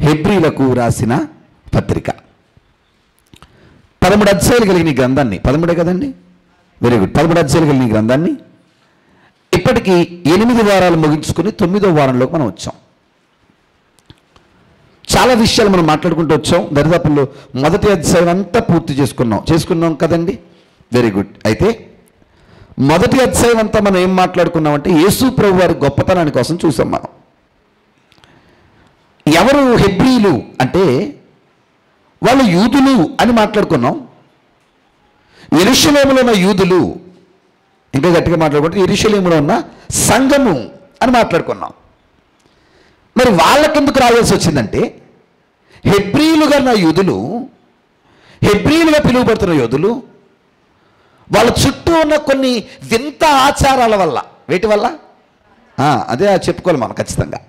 హెబ్రీలకు రాసిన పత్రిక 13 అధ్యాయాలు కలిగిన గ్రంథాన్ని, 13 కదండి, వెరీ గుడ్, 13 అధ్యాయాలు కలిగిన గ్రంథాన్ని ఇప్పటికీ 8 వారాలు ముగించుకొని 9వ వారంలోకి మనం వచ్చాం. చాలా విషయాలు మనం మాట్లాడుకుంటూ వచ్చాం. దరిదాపుల్లో మొదటి అధ్యాయం అంతా పూర్తి చేసుకున్నాం కదండి, వెరీ గుడ్. అయితే మొదటి అధ్యాయం అంతా మనం ఏం మాట్లాడుకున్నామంటే యేసు ప్రభు వారి గొప్పతనాన్ని కోసం చూసాం. మనం ఎవరు హెబ్రీలు అంటే వాళ్ళు యూదులు అని మాట్లాడుకున్నాం. యెరూషలేములో ఉన్న యూదులు, ఇంకా గట్టిగా మాట్లాడుకుంటే యెరూషలేములో ఉన్న సంఘము అని మాట్లాడుకున్నాం. మరి వాళ్ళకెందుకు రావాల్సి వచ్చిందంటే హెబ్రీలుగా ఉన్న యూదులు, హెబ్రీలుగా పిలువబడుతున్న యూదులు వాళ్ళ చుట్టూ ఉన్న కొన్ని వింత ఆచారాల వల్ల, వేటి వల్ల అదే చెప్పుకోవాలి మనం ఖచ్చితంగా.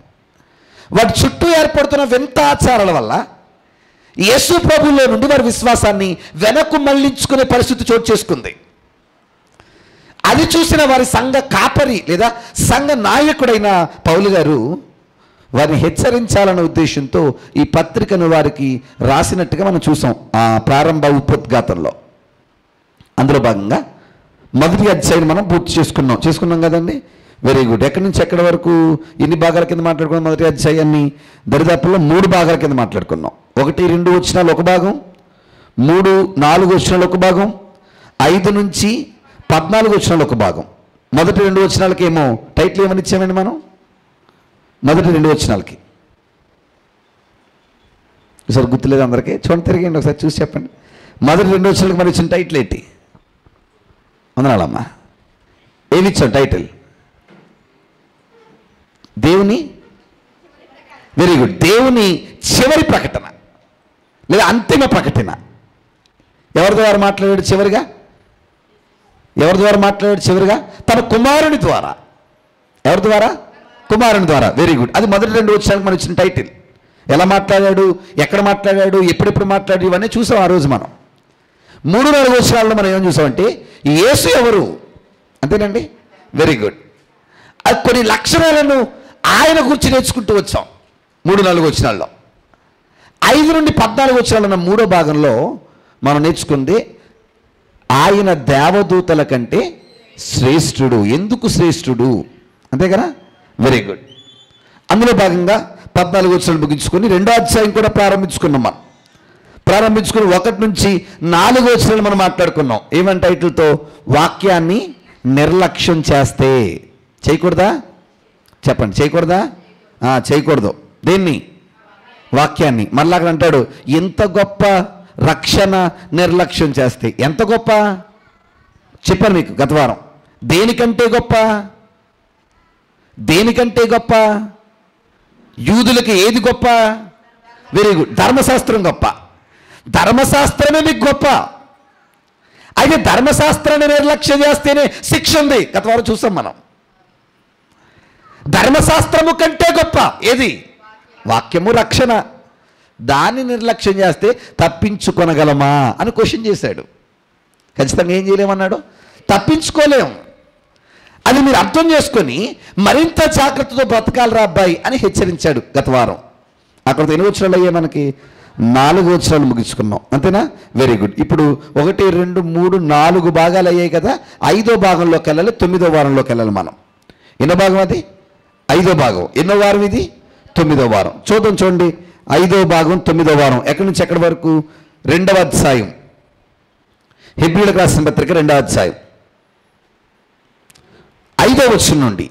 వాటి చుట్టూ ఏర్పడుతున్న వింత ఆచారాల వల్ల యేసు ప్రభువులో నుండి వారి విశ్వాసాన్ని వెనక్కు మళ్లించుకునే పరిస్థితి చోటు చేసుకుంది. అది చూసిన వారి సంఘ కాపరి లేదా సంఘ నాయకుడైన పౌలు గారు వారిని హెచ్చరించాలన్న ఉద్దేశంతో ఈ పత్రికను వారికి రాసినట్టుగా మనం చూసాం ఆ ప్రారంభ ఉపోద్ఘాతంలో. అందులో భాగంగా మొదటి అధ్యాయం మనం పూర్తి చేసుకున్నాం కదండి, వెరీ గుడ్. ఎక్కడి నుంచి ఎక్కడి వరకు ఎన్ని భాగాల కింద మాట్లాడుకున్నాం? మొదటి అధ్యాయాన్ని దరిదాపుల్లో 3 భాగాల కింద మాట్లాడుకున్నాం. 1, 2 వచనాలు ఒక భాగం, 3, 4 వచనాలు ఒక భాగం, 5 నుంచి 14 వచనాలు ఒక భాగం. మొదటి 2 వచనాలకి ఏమో టైటిల్ ఏమని ఇచ్చామండి మనం? మొదటి 2 వచనాలకి ఒకసారి గుర్తులేదు అందరికీ, చూడండి, తిరిగండి ఒకసారి చూసి చెప్పండి. మొదటి 2 వచనాలకి మరి ఇచ్చిన టైటిల్ ఏంటి? వందనాలమ్మా. ఏమి ఇచ్చాం టైటిల్? దేవుని, వెరీ గుడ్, దేవుని చివరి ప్రకటన లేదా అంతిమ ప్రకటన. ఎవరి ద్వారా మాట్లాడాడు చివరిగా? తన కుమారుని ద్వారా. ఎవరి ద్వారా? కుమారుని ద్వారా. Very good. అది మొదటి 2 వచనాలకు మనం ఇచ్చిన టైటిల్. ఎలా మాట్లాడాడు, ఎక్కడ మాట్లాడాడు, ఎప్పుడెప్పుడు మాట్లాడాడు, ఇవన్నీ చూసాం ఆ రోజు మనం. 3, 4 వచనాల్లో మనం ఏం చూసామంటే యేసు ఎవరు, అంతేనండి, వెరీ గుడ్. అది కొన్ని లక్షణాలను ఆయన గురించి నేర్చుకుంటూ వచ్చాం 3, 4 వచనాల్లో. 5 నుండి 14 వచనాలన్న 3వ భాగంలో మనం నేర్చుకుంది ఆయన దేవదూతల కంటే శ్రేష్ఠుడు. ఎందుకు శ్రేష్ఠుడు? అంతే కదా, వెరీ గుడ్. అందులో భాగంగా 14 వచనాలు ముగించుకొని 2వ అధ్యాయం కూడా ప్రారంభించుకున్నాం. మనం ప్రారంభించుకుని 1 నుంచి 4 వచనాలు మనం మాట్లాడుకున్నాం. ఏమని టైటిల్తో? వాక్యాన్ని నిర్లక్ష్యం చేస్తే. చేయకూడదా? చెప్పండి, చేయకూడదా? చేయకూడదు. దేన్ని? వాక్యాన్ని. మళ్ళీ అక్కడ అంటాడు ఎంత గొప్ప రక్షణ నిర్లక్ష్యం చేస్తే. ఎంత గొప్ప చెప్పాను మీకు గత వారం. దేనికంటే గొప్ప? యూదులకి ఏది గొప్ప? వెరీ గుడ్, ధర్మశాస్త్రం గొప్ప. ధర్మశాస్త్రమే మీకు గొప్ప. అయితే ధర్మశాస్త్రాన్ని నిర్లక్ష్యం చేస్తేనే శిక్ష ఉంది. గత వారం చూసాం మనం. ధర్మశాస్త్రము కంటే గొప్ప ఏది? వాక్యము, రక్షణ. దాన్ని నిర్లక్ష్యం చేస్తే తప్పించుకొనగలమా అని క్వశ్చన్ చేశాడు. ఖచ్చితంగా ఏం చేయలేమన్నాడు? తప్పించుకోలేం. అది మీరు అర్థం చేసుకొని మరింత జాగ్రత్తతో బ్రతకాలరా అబ్బాయి అని హెచ్చరించాడు గత వారం. అక్కడ ఎన్ని వచనాలు అయ్యాయి మనకి? 4 వచనాలు ముగించుకున్నాం, అంతేనా? Very good. ఇప్పుడు 1, 2, 3, 4 భాగాలు అయ్యాయి కదా. 5వ భాగంలోకి వెళ్ళాలి, 9వ వారంలోకి వెళ్ళాలి మనం. ఎన్నో భాగం అది? 5వ భాగం. ఎన్నో వారం ఇది? 9వ వారం. చూడండి, 5వ భాగం 9వ వారం. ఎక్కడి నుంచి ఎక్కడి వరకు? 2వ అధ్యాయం, హెబ్రీయులకు రాసిన పత్రిక 2వ అధ్యాయం 5వ వచనం నుండి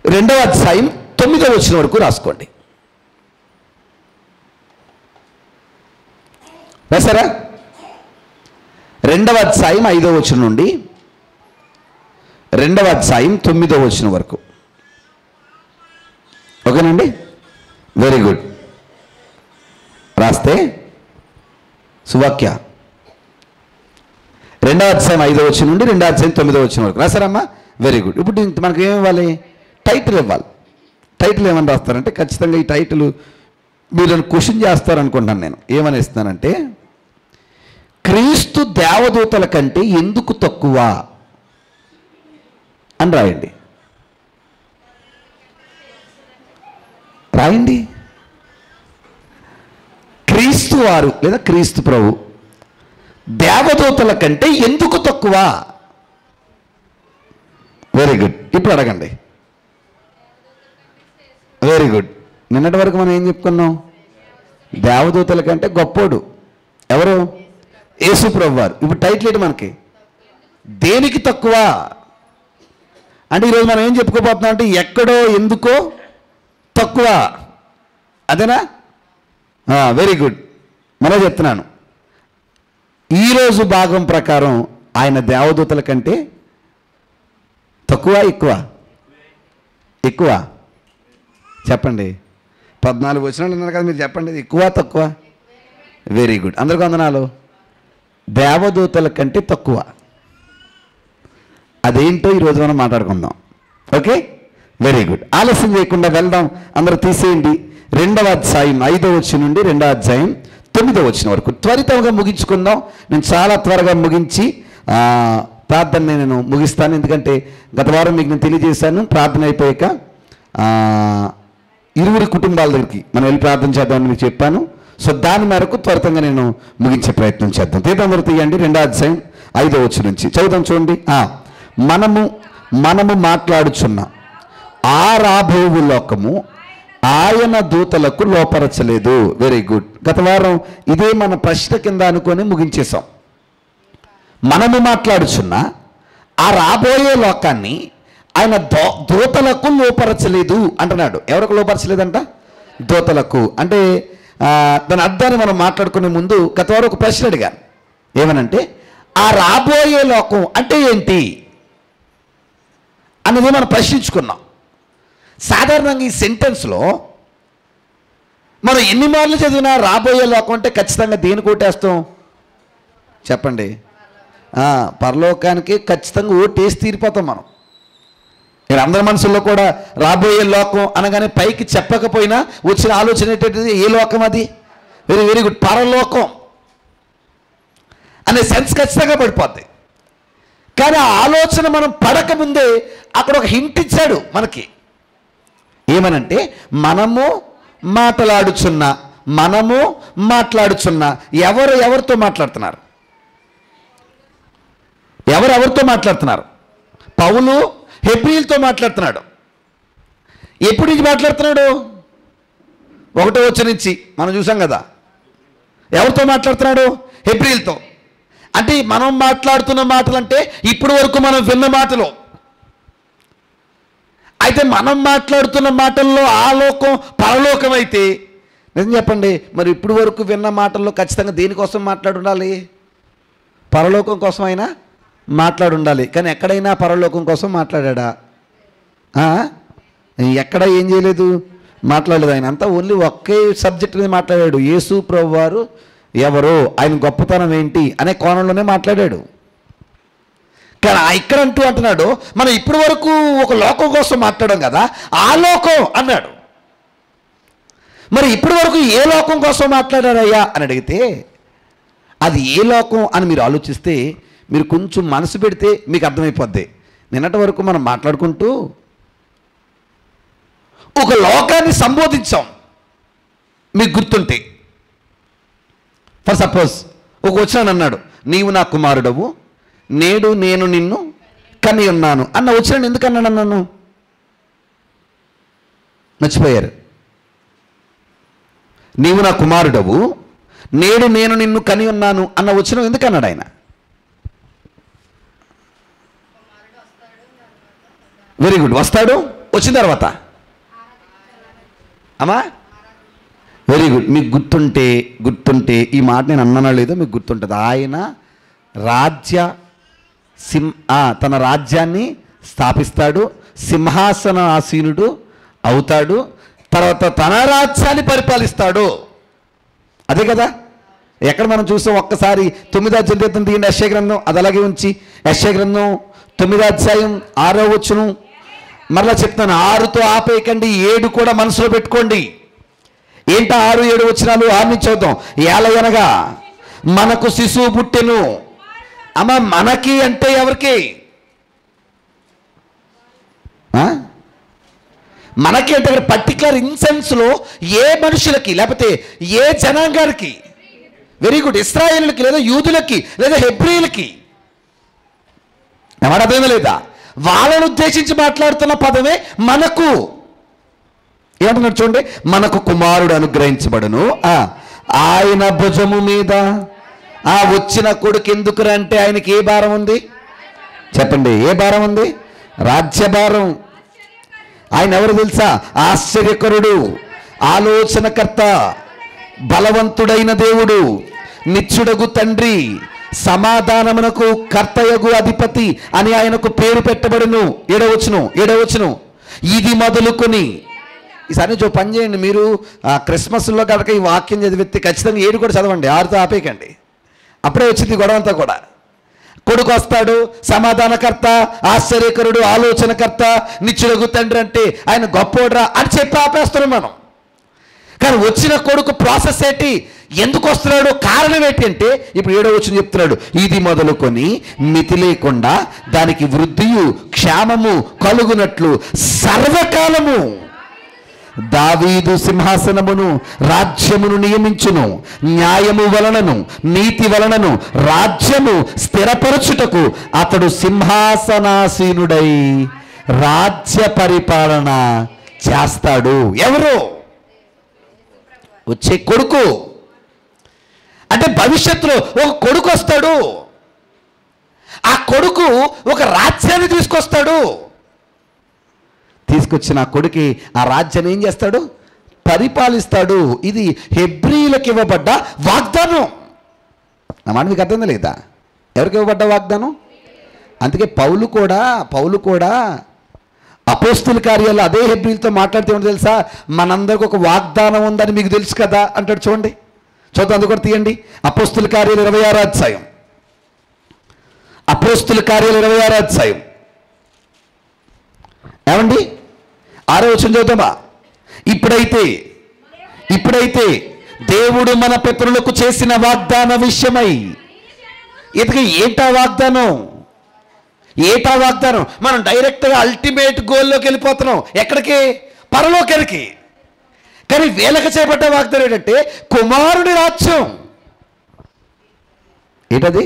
2వ అధ్యాయం 9వ వచనం వరకు రాసుకోండి. రాసారా? 2వ అధ్యాయం 5వ వచనం నుండి 2వ అధ్యాయం 9వ వచనం వరకు. ఓకేనండి, వెరీ గుడ్. రాస్తే సువాక్య 2వ అధ్యాయం 5వ వచనం నుండి 2వ అధ్యాయం 9వ వచనం వరకు రాసారమ్మా? Very good. ఇప్పుడు మనకు ఏమి ఇవ్వాలి? టైటిల్ ఇవ్వాలి. టైటిల్ ఏమని రాస్తారంటే ఖచ్చితంగా ఈ టైటిల్ మీరు క్వశ్చన్ చేస్తారనుకుంటాను నేను. ఏమని ఇస్తానంటే క్రీస్తు దేవదూతల కంటే ఎందుకు తక్కువ అని రాయండి. రాయండి. క్రీస్తు వారు లేదా క్రీస్తు ప్రభు దేవదూతల కంటే ఎందుకు తక్కువ? Very good. ఇప్పుడు అడగండి. Very good. నిన్నటి వరకు మనం ఏం చెప్పుకున్నాం? దేవదూతల కంటే గొప్పోడు ఎవరు? యేసు ప్రభు వారు. ఇప్పుడు టైటిల్ ఏంటి మనకి? దేనికి తక్కువ అంటే ఈరోజు మనం ఏం చెప్పుకోబోతున్నాం అంటే ఎక్కడో ఎందుకో తక్కువ. అదేనా? Very good. మరో చెప్తున్నాను, ఈరోజు భాగం ప్రకారం ఆయన దేవదూతల కంటే తక్కువ ఎక్కువ? ఎక్కువ చెప్పండి. 14 వచనాలు ఉన్నారు కదా, మీరు చెప్పండి, ఎక్కువ తక్కువ? Very good. అందరికీ వందనాలు. దేవదూతల కంటే తక్కువ. అదేంటో ఈరోజు మనం మాట్లాడుకుందాం. Okay, very good. ఆలస్యం చేయకుండా వెళ్దాం. అందరూ తీసేయండి. 2వ అధ్యాయం 5వ వచనం నుండి 2వ అధ్యాయం 9వ వచనం వరకు త్వరితంగా ముగించుకుందాం. నేను చాలా త్వరగా ముగించి ప్రార్థన నేను ముగిస్తాను. ఎందుకంటే గత వారం మీకు నేను తెలియజేశాను, ప్రార్థన అయిపోయాక 20 కుటుంబాల దగ్గరికి మనం వెళ్ళి ప్రార్థన చేద్దామని మీకు చెప్పాను. సో దాని మేరకు త్వరితంగా నేను ముగించే ప్రయత్నం చేద్దాం. తీర్థందరూ తీయండి. 2వ అధ్యాయం 5వ వచనం నుంచి చదువుతాం. చూడండి. మనము మాట్లాడుచున్న ఆ రాబోవు లోకము ఆయన దూతలకు లోపరచలేదు. Very good. గత వారం ఇదే మన ప్రశ్న కింద అనుకొని ముగించేశాం. మనము మాట్లాడుచున్న ఆ రాబోయే లోకాన్ని ఆయన దూతలకు లోపరచలేదు అంటున్నాడు. ఎవరికి లోపరచలేదంట? దూతలకు. అంటే దాని అర్థాన్ని మనం మాట్లాడుకునే ముందు గత వారం ఒక ప్రశ్న అడిగాను. ఏమనంటే ఆ రాబోయే లోకం అంటే ఏంటి అనేది మనం ప్రశ్నించుకున్నాం. సాధారణంగా ఈ సెంటెన్స్లో మనం ఎన్ని మార్లు చదివినా రాబోయే లోకం అంటే ఖచ్చితంగా దేనికి ఓటేస్తాం చెప్పండి? పరలోకానికి ఖచ్చితంగా ఓటేసి తీరిపోతాం మనం. ఇక్కడ అందరి మనసుల్లో కూడా రాబోయే లోకం అనగానే పైకి చెప్పకపోయినా వచ్చిన ఆలోచన ఏంటంటే ఏ లోకం అది? Very very good. పరలోకం అనే సెన్స్ ఖచ్చితంగా పడిపోద్ది. కానీ ఆ ఆలోచన మనం పడకముందే అక్కడ ఒక హింట్ ఇచ్చాడు మనకి. ఏమనంటే మనము మాట్లాడుచున్న ఎవరితో మాట్లాడుతున్నారు? ఎవరితో మాట్లాడుతున్నారు? పౌలు హెబ్రీయులతో మాట్లాడుతున్నాడు. ఎప్పుడు నుంచి మాట్లాడుతున్నాడు? 1వ వచనం నుంచి మనం చూసాం కదా. ఎవరితో మాట్లాడుతున్నాడు? హెబ్రీయులతో. అంటే మనం మాట్లాడుతున్న మాటలు అంటే ఇప్పుడు వరకు మనం విన్న మాటలు. అయితే మనం మాట్లాడుతున్న మాటల్లో ఆ లోకం పరలోకం అయితే నిజం చెప్పండి, మరి ఇప్పుడు వరకు విన్న మాటల్లో ఖచ్చితంగా దేనికోసం మాట్లాడి ఉండాలి? పరలోకం కోసం అయినా మాట్లాడి ఉండాలి. కానీ ఎక్కడైనా పరలోకం కోసం మాట్లాడా? ఎక్కడ ఏం చేయలేదు, మాట్లాడలేదు. ఆయన అంతా ఓన్లీ ఒకే సబ్జెక్ట్ మీద మాట్లాడాడు. యేసు ప్రభు వారు ఎవరు, ఆయన గొప్పతనం ఏంటి అనే కోణంలోనే మాట్లాడాడు. కానీ ఇక్కడ అంటున్నాడు మనం ఇప్పటి వరకు ఒక లోకం కోసం మాట్లాడాం కదా, ఆ లోకం అన్నాడు. మరి ఇప్పటి వరకు ఏ లోకం కోసం మాట్లాడారయ్యా అని అడిగితే అది ఏ లోకం అని మీరు ఆలోచిస్తే, మీరు కొంచెం మనసు పెడితే మీకు అర్థమైపోద్ది. నిన్నటి వరకు మనం మాట్లాడుకుంటూ ఒక లోకాన్ని సంబోధించాం. మీకు గుర్తుంటే ఫర్ సపోజ్ ఒక వచనం అన్నాడు, నీవు నా కుమారుడవు, నేడు నేను నిన్ను కని ఉన్నాను అన్న వచనం ఎందుకు అన్నాడు? నన్ను మర్చిపోయారు. నీవు నా కుమారుడవు, నేడు నేను నిన్ను కని ఉన్నాను అన్న వచనం ఎందుకు అన్నాడు ఆయన? Very good. వస్తాడు, వచ్చిన తర్వాత అమ్మా వెరీ గుడ్. మీకు గుర్తుంటే ఈ మాట నేను అన్నానో లేదో మీకు గుర్తుంటుంది. ఆయన తన రాజ్యాన్ని స్థాపిస్తాడు, సింహాసన ఆసీనుడు అవుతాడు, తర్వాత తన రాజ్యాన్ని పరిపాలిస్తాడు. అదే కదా. ఎక్కడ మనం చూసాం? ఒక్కసారి 9వ అధ్యాయం తీయండి, యెషయా గ్రంథం. అది అలాగే ఉంచి యెషయా గ్రంథం 9వ అధ్యాయం 6వ వచనం మరలా చెప్తాను. 6తో ఆపేయకండి, 7 కూడా మనసులో పెట్టుకోండి. ఏంటో 6, 7 వచనాలు 6 నుంచి చూద్దాం. ఏలయనగా మనకు శిశువు పుట్టెను. అమ్మ మనకి అంటే ఎవరికి? మనకి అంటే పర్టికులర్ ఇన్సెన్స్లో ఏ మనుషులకి లేకపోతే ఏ జనాంగానికి, వెరీ గుడ్, ఇశ్రాయేలులకి లేదా యూదులకి లేదా హెబ్రీయులకి, ఏమన్నా అర్థమే లేదా, వాళ్ళను ఉద్దేశించి మాట్లాడుతున్న పదమే మనకు. ఏమంటున్నారు చూడండి, మనకు కుమారుడు అనుగ్రహించబడును, ఆయన భుజము మీద. వచ్చిన కొడుకు ఎందుకురా అంటే ఆయనకి ఏ భారం ఉంది చెప్పండి, ఏ భారం ఉంది? రాజ్యభారం. ఆయన ఎవరు తెలుసా? ఆశ్చర్యకరుడు, ఆలోచనకర్త, బలవంతుడైన దేవుడు, నిత్యుడగు తండ్రి, సమాధానమునకు కర్తయగు అధిపతి అని ఆయనకు పేరు పెట్టబడును. ఏడవచ్చును. ఇది మొదలుకొని, ఈసారి చూ పని చేయండి మీరు, క్రిస్మస్లో కనుక ఈ వాక్యం చదివితే ఖచ్చితంగా 7 కూడా చదవండి, 6తో ఆపేయకండి. అప్పుడే వచ్చింది గొడవ అంతా కూడా. కొడుకు వస్తాడు, సమాధానకర్త, ఆశ్చర్యకరుడు, ఆలోచనకర్త, నిత్యుడగు తండ్రి అంటే ఆయన గొప్పోడ్రా అని చెప్పి ఆపేస్తున్నాం మనం. కానీ వచ్చిన కొడుకు ప్రాసెస్ ఏంటి, ఎందుకు వస్తున్నాడు, కారణం ఏంటి అంటే ఇప్పుడు 7వ వచనం చెప్తున్నాడు, ఇది మొదలుకొని మితి లేకుండా దానికి వృద్ధియు క్షేమము కలుగునట్లు సర్వకాలము దావీదు సింహాసనమును రాజ్యమును నియమించును, న్యాయము వలనను నీతి వలనను రాజ్యము స్థిరపరచుటకు అతడు సింహాసనాసీనుడై రాజ్య పరిపాలన చేస్తాడు. ఎవరు? వచ్చే కొడుకు. అంటే భవిష్యత్తులో ఒక కొడుకు వస్తాడు, ఆ కొడుకు ఒక రాజ్యాన్ని తీసుకొస్తాడు. తీసుకొచ్చిన ఆ కొడుకి ఆ రాజ్యాన్ని ఏం చేస్తాడు? పరిపాలిస్తాడు. ఇది హెబ్రీలకు ఇవ్వబడ్డ వాగ్దానం. నా మాట మీకు అర్థం లేదా? ఎవరికి ఇవ్వబడ్డ వాగ్దానం? అందుకే పౌలు కూడా అపోస్తుల కార్యాలు అదే హెబ్రీలతో మాట్లాడితే ఏమిటో తెలుసా, మనందరికి ఒక వాగ్దానం ఉందని మీకు తెలుసు కదా అంటాడు. చూడండి, చూద్దాం, అది కూడా తీయండి. అపోస్తుల కార్యాలు 26వ అధ్యాయం. అపోస్తుల కార్యాలు 26వ అధ్యాయం ఏమండి 6వ వచనం చదువుతామా? ఇప్పుడైతే దేవుడు మన పితరులకు చేసిన వాగ్దాన విషయమై, ఇతకి ఏటా వాగ్దానం? మనం డైరెక్ట్గా అల్టిమేట్ గోల్లోకి వెళ్ళిపోతున్నాం. ఎక్కడికి? పరలోకానికి. కానీ వీళ్ళకి చేపట్టే వాగ్దానం ఏంటంటే కుమారుని రాజ్యం. ఏంటది?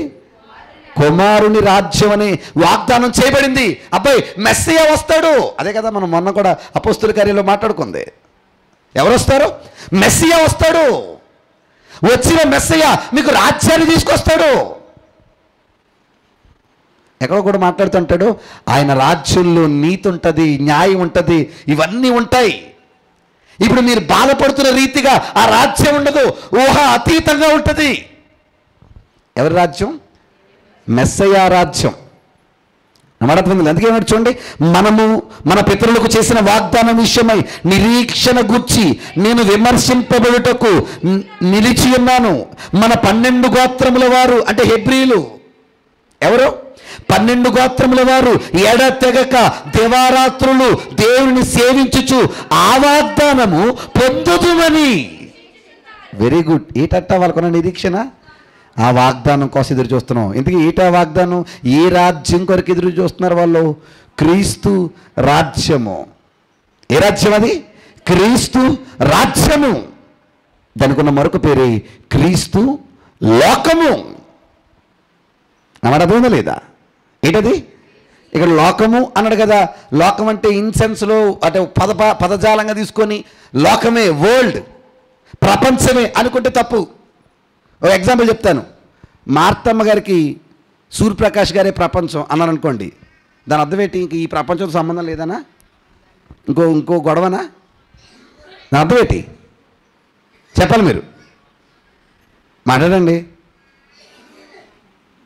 కుమారుని రాజ్యం అని వాగ్దానం చేయబడింది. అబ్బాయి మెస్సియా వస్తాడు. అదే కదా మనం మొన్న కూడా అపోస్తుల కార్యాల్లో మాట్లాడుకుంది. ఎవరు వస్తారు? మెస్సియా వస్తాడు. వచ్చిన మెస్సియా మీకు రాజ్యాన్ని తీసుకొస్తాడు. ఎక్కడో కూడా మాట్లాడుతుంటాడు, ఆయన రాజ్యంలో నీతి ఉంటుంది, న్యాయం ఉంటుంది, ఇవన్నీ ఉంటాయి. ఇప్పుడు మీరు బాధపడుతున్న రీతిగా ఆ రాజ్యం ఉండదు, ఊహ అతీతంగా ఉంటుంది. ఎవరి రాజ్యం? మెస్సయా రాజ్యం. నమ్మడతుంది. అందుకే ఏమంటే చూడండి, మనము మన పితరులకు చేసిన వాగ్దానం విషయమై నిరీక్షణ గూర్చి నేను విమర్శింపబడుటకు నిలిచి ఉన్నాను. మన 12 గోత్రముల వారు అంటే హెబ్రీలు. ఎవరు? 12 గోత్రముల వారు ఎడతెగక దివారాత్రులు దేవుని సేవించుచు ఆ వాగ్దానము పొందుదుమని. Very good. ఏటట్టా వాళ్ళకున్న నిరీక్షణ? ఆ వాగ్దానం కోసం ఎదురు చూస్తున్నాం. ఇంతకీ ఏటా వాగ్దానం? ఏ రాజ్యం కొరకు ఎదురు చూస్తున్నారు వాళ్ళు? క్రీస్తు రాజ్యము. ఏ రాజ్యం అది? క్రీస్తు రాజ్యము. దానికి ఉన్న మరొక పేరే క్రీస్తు లోకము. అన్నమాట అర్థమైందా లేదా? ఏంటది? ఇక్కడ లోకము అన్నాడు కదా. లోకం అంటే ఇన్సెన్స్లో అంటే పదజాలంగా తీసుకొని లోకమే, వరల్డ్, ప్రపంచమే అనుకుంటే తప్పు. ఒక ఎగ్జాంపుల్ చెప్తాను. మార్తమ్మ గారికి సూర్యప్రకాష్ గారే ప్రపంచం అన్నారు అనుకోండి, దాని అర్థం ఏంటి? ఇంక ఈ ప్రపంచంతో సంబంధం లేదనా? ఇంకో గొడవనా? దాని అర్థం ఏంటి చెప్పాలి మీరు, మాట్లాడండి.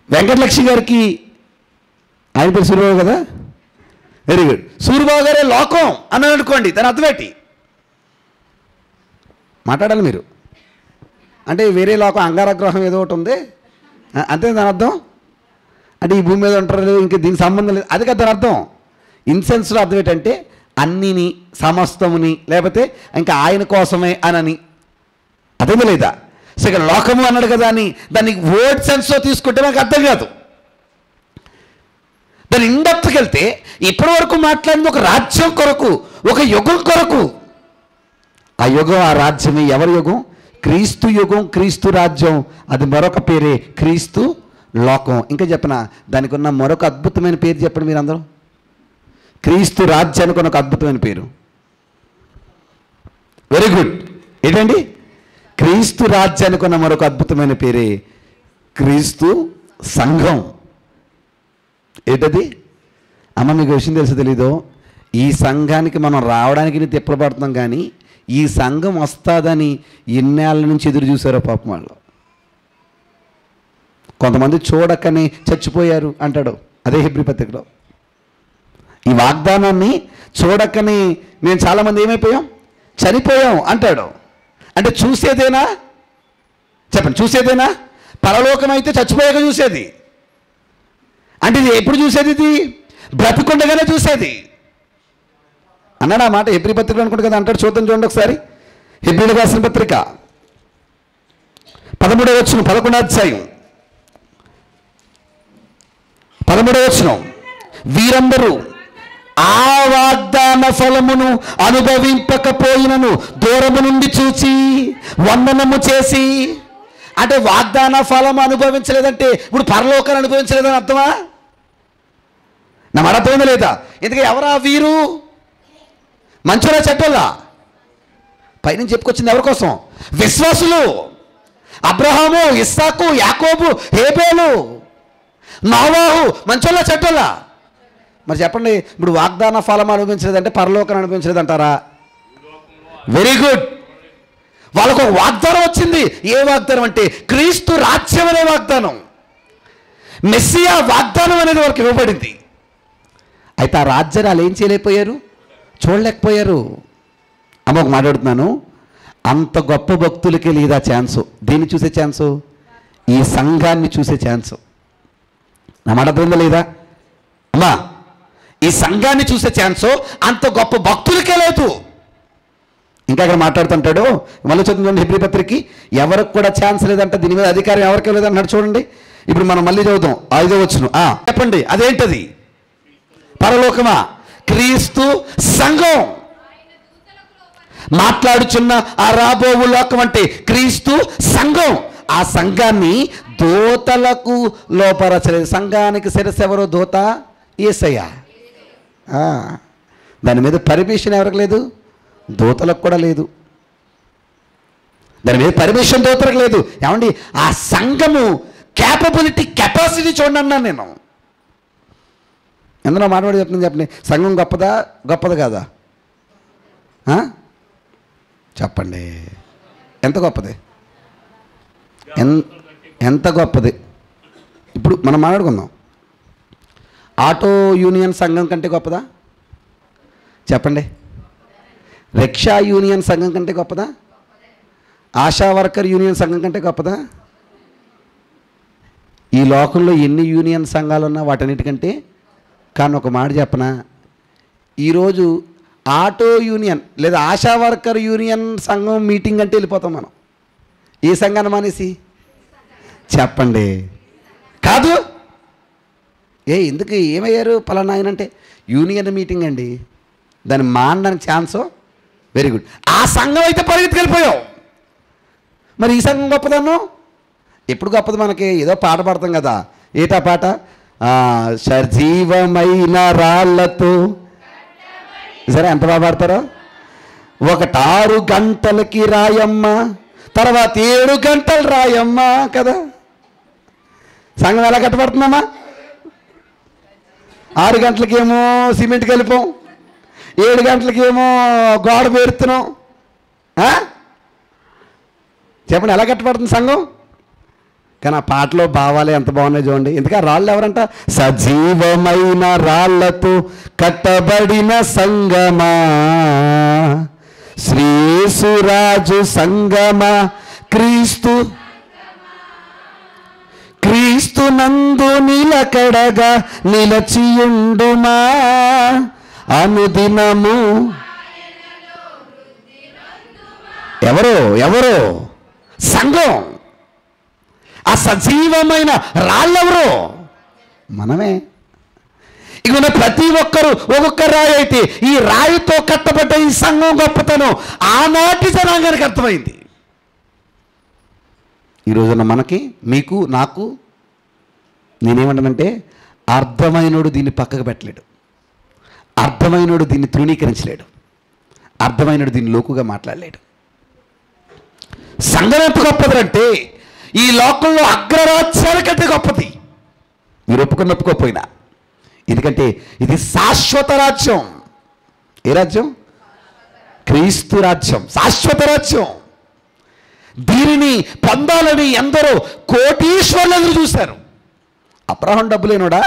వెంకటలక్ష్మి గారికి, ఆయన పేరు సూర్యబాబు కదా, వెరీ గుడ్, సూర్యబాబు గారే లోకం అన్నాడు అనుకోండి, దాని అర్థం ఏంటి? మాట్లాడాలి మీరు. అంటే వేరే లోకం, అంగారగ్రహం ఏదో ఒకటి ఉంది అంతే దాని అర్థం. అంటే ఈ భూమి మీద ఉంటారు, ఇంకా దీనికి సంబంధం లేదు, అది కదా దాని అర్థం. ఇన్సెన్స్లో అర్థం ఏంటంటే అన్నిని, సమస్తముని, లేకపోతే ఇంకా ఆయన కోసమే అనని. అర్థం లేదా? సో ఇక్కడ లోకము అన్నాడు కదా అని దాన్ని వర్డ్ సెన్స్లో తీసుకుంటే మనకు అర్థం కాదు. దాని ఇండెప్త్కి వెళ్తే ఇప్పటి వరకు మాట్లాడింది ఒక రాజ్యం కొరకు, ఒక యుగం కొరకు. ఆ యుగం, ఆ రాజ్యమే ఎవరి యుగం? క్రీస్తు యుగం, క్రీస్తు రాజ్యం. అది మరొక పేరే క్రీస్తు లోకం. ఇంకా చెప్పనా, దానికి ఉన్న మరొక అద్భుతమైన పేరు చెప్పండి మీరు అందరూ. క్రీస్తు రాజ్యానికి ఉన్న ఒక అద్భుతమైన పేరు. Very good. ఏంటండి? క్రీస్తు రాజ్యానికి ఉన్న మరొక అద్భుతమైన పేరే క్రీస్తు సంఘం. ఏంటది? అమ్మ మీకు విషయం తెలుసు తెలీదో, ఈ సంఘానికి మనం రావడానికి తిప్పలు పడుతున్నాం, కానీ ఈ సంఘం వస్తుందని ఎన్నేళ్ళ నుంచి ఎదురు చూసారో పాపం వాళ్ళు. కొంతమంది చూడకనే చచ్చిపోయారు అంటాడు అదే హెబ్రీ పత్రికలో. ఈ వాగ్దానాన్ని చూడకని మేము చాలామంది ఏమైపోయాం? చనిపోయాం అంటాడు. అంటే చూసేదేనా? చెప్పండి, చూసేదేనా? పరలోకం అయితే చచ్చిపోయాక చూసేది. అంటే ఇది ఎప్పుడు చూసేది? ఇది బ్రతికుండగానే చూసేది అన్నాడు. ఆ మాట హెబ్రీ పత్రిక అనుకుంటు కదా అంటాడు. చూద్దాం, చూడండి ఒకసారి. హెబ్రీలకు రాసిన పత్రిక 13వ వచనం, 11వ అధ్యాయం 13వ వచనం. వీరందరూ ఆ వాగ్దాన ఫలమును అనుభవింపకపోయినను దూరము నుండి చూచి వందనము చేసి. అంటే వాగ్దాన ఫలం అనుభవించలేదంటే ఇప్పుడు పరలోకాన్ని అనుభవించలేదని అర్థమా? నా మాట అర్థమైందా లేదా? ఎందుకంటే ఎవరా వీరు? మంచోళ్ళ చెడ్డోళ్ళ? పైనుంచి చెప్పుకొచ్చింది ఎవరి కోసం? విశ్వాసులు. అబ్రహాము, ఇస్సాకు, యాకోబు, హేబేలు, నోవాహు మంచోళ్ళ చెడ్డోళ్ళ? మరి చెప్పండి, ఇప్పుడు వాగ్దాన ఫలం అనుభవించలేదంటే పరలోకాన్ని అనుభవించలేదంటారా? Very good. వాళ్ళకు ఒక వాగ్దానం వచ్చింది. ఏ వాగ్దానం అంటే క్రీస్తు రాజ్యం అనే వాగ్దానం. మెస్సియా వాగ్దానం అనేది వాళ్ళకి ఇవ్వబడింది. అయితే ఆ రాజ్యాన్ని వాళ్ళు ఏం చేయలేకపోయారు? చూడలేకపోయారు. అమ్మ ఒక మాట్లాడుతున్నాను, అంత గొప్ప భక్తులకి లేదా ఛాన్సు? దీన్ని చూసే ఛాన్సు? ఈ సంఘాన్ని చూసే ఛాన్సు. నా మాట అర్థమైందా లేదా అమ్మా? ఈ సంఘాన్ని చూసే ఛాన్సు అంత గొప్ప భక్తులకే లేదు. ఇంకా అక్కడ మాట్లాడుతుంటాడు, మళ్ళీ చదువుతుంది హెబ్రీ పత్రికకి. ఎవరికి కూడా ఛాన్స్ లేదంట, దీని మీద అధికారం ఎవరికి లేదన్నాడు. చూడండి, ఇప్పుడు మనం మళ్ళీ చదువుదాం 5వ వచనం. చెప్పండి, అదేంటది? పరలోకమా? క్రీస్తు సంఘం మాట్లాడుచున్న ఆ రాబోవు లోకం అంటే క్రీస్తు సంఘం. ఆ సంఘాన్ని దూతలకు లోపరచలేదు. సంఘానికి శిరస్సు ఎవరో? దూత యేసయ్య. దాని మీద పర్మిషన్ ఎవరికి లేదు? దూతలకు కూడా లేదు. దాని మీద పర్మిషన్ దూతలకు లేదు. ఏమండి, ఆ సంఘము క్యాపబిలిటీ, కెపాసిటీ చూడండి అన్నాను నేను. ఎందులో మాట్లాడి చెప్తుంది చెప్పండి. సంఘం గొప్పదా గొప్పది కాదా? చెప్పండి, ఎంత గొప్పది? ఎంత గొప్పది? ఇప్పుడు మనం మాట్లాడుకుందాం. ఆటో యూనియన్ సంఘం కంటే గొప్పదా? చెప్పండి. రిక్షా యూనియన్ సంఘం కంటే గొప్పదా? ఆశా వర్కర్ యూనియన్ సంఘం కంటే గొప్పదా? ఈ లోకంలో ఎన్ని యూనియన్ సంఘాలు ఉన్నా వాటన్నిటికంటే. కానీ ఒక మాట చెప్పనా, ఈరోజు ఆటో యూనియన్ లేదా ఆశా వర్కర్ యూనియన్ సంఘం మీటింగ్ అంటే వెళ్ళిపోతాం మనం. ఏ సంఘాన్ని మానేసి? చెప్పండి. కాదు, ఎందుకు ఏమయ్యారు పలానా ఆయన అంటే యూనియన్ మీటింగ్ అండి, దాన్ని మానడానికి ఛాన్సు. Very good. ఆ సంఘం అయితే పరిగెత్తుకెళ్ళిపోయావు. మరి ఈ సంఘం గొప్పదన్ను ఎప్పుడు గొప్పది? మనకి ఏదో పాట పాడతాం కదా. ఏటా పాట? సజీవమైన రాళ్లతో. సరే, ఎంత బాగా పాడతారో. 6 గంటలకి రాయమ్మ, తర్వాత 7 గంటలు రాయమ్మ కదా. సంఘం ఎలా కట్టబడుతుందమ్మా? 6 గంటలకేమో సిమెంట్ కలిపాం, 7 గంటలకేమో గోడ పేరుతున్నాం. చెప్పండి, ఎలా కట్టబడుతుంది సంఘం? కానీ ఆ పాటలో భావాలే ఎంత బాగున్నాయి చూడండి. ఎందుకంటే ఆ రాళ్ళు ఎవరంట? సజీవమైన రాళ్లతో కట్టబడిన సంగమా, శ్రీసురాజు సంగమా, క్రీస్తు నందు నిలకడగా నిలచియుండుమా అనుదినము. ఎవరో సంఘం. ఆ సజీవమైన రాళ్ళెవరో? మనమే. ఇక ఉన్న ప్రతి ఒక్కరు ఒక్కొక్క రాయి అయితే ఈ రాయితో కట్టబడ్డ ఈ సంఘం గొప్పతనం ఆనాటి జనాంగానికి అర్థమైంది. ఈ రోజున మనకి, మీకు, నాకు నేనేమంటానంటే, అర్థమైనోడు దీన్ని పక్కకు పెట్టలేడు, అర్థమైనోడు దీన్ని తృణీకరించలేడు, అర్థమైనోడు దీన్ని లోకుగా మాట్లాడలేడు. సంఘం ఎంత గొప్పదంటే ఈ లోకంలో అగ్రరాజ్యాల కంటే గొప్పది, మీరు ఒప్పుకోకపోయినా. ఎందుకంటే ఇది శాశ్వత రాజ్యం. ఏ రాజ్యం? క్రీస్తు రాజ్యం, శాశ్వత రాజ్యం. దీనిని పొందాలని ఎందరో కోటీశ్వర్లు ఎదురు చూశారు. అబ్రహాం డబ్బులేనోడా?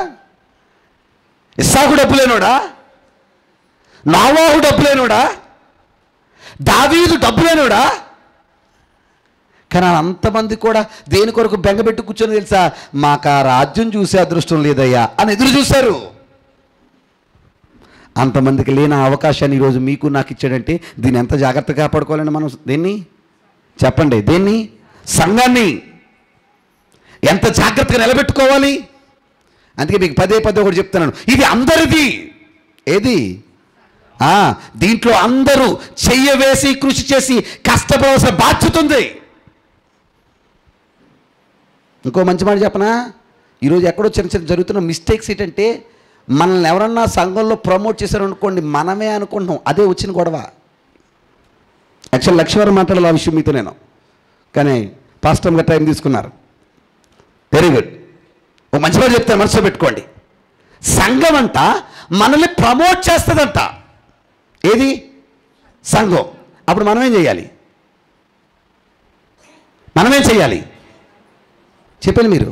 ఇస్సాకు డబ్బులేనోడా? నోవాహు డబ్బులేనోడా? దావీదు డబ్బులేనోడా? కానీ అంతమంది కూడా దేని కొరకు బెంగపెట్టి కూర్చొని తెలుసా? మాకు ఆ రాజ్యం చూసే అదృష్టం లేదయ్యా అని ఎదురు చూశారు. అంతమందికి లేని అవకాశాన్ని ఈరోజు మీకు నాకు ఇచ్చాడంటే దీన్ని ఎంత జాగ్రత్తగా కాపాడుకోవాలండి మనం. దేన్ని చెప్పండి? దేన్ని? సంఘాన్ని ఎంత జాగ్రత్తగా నిలబెట్టుకోవాలి. అందుకే మీకు పదే ఒకటి చెప్తున్నాను, ఇది అందరిది. ఏది? దీంట్లో అందరూ చెయ్యవేసి కృషి చేసి కష్టపడవలసిన బాధ్యత ఉంది. ఇంకో మంచి మాట చెప్పనా? ఈరోజు ఎక్కడో చిన్న జరుగుతున్న మిస్టేక్స్ ఏంటంటే, మనల్ని ఎవరన్నా సంఘంలో ప్రమోట్ చేశారనుకోండి, మనమే అనుకుంటున్నాం, అదే వచ్చిన గొడవ. యాక్చువల్ లక్ష్మీవారం మాట్లాడాలి ఆ విషయం మీతో నేను, కానీ పాస్టర్ గారు టైం తీసుకున్నారు. Very good. ఓ మంచి మాట చెప్తాను, మనసులో పెట్టుకోండి. సంఘం అంట మనల్ని ప్రమోట్ చేస్తుందంట. ఏది? సంఘం. అప్పుడు మనమేం చేయాలి? చెప్పండి మీరు.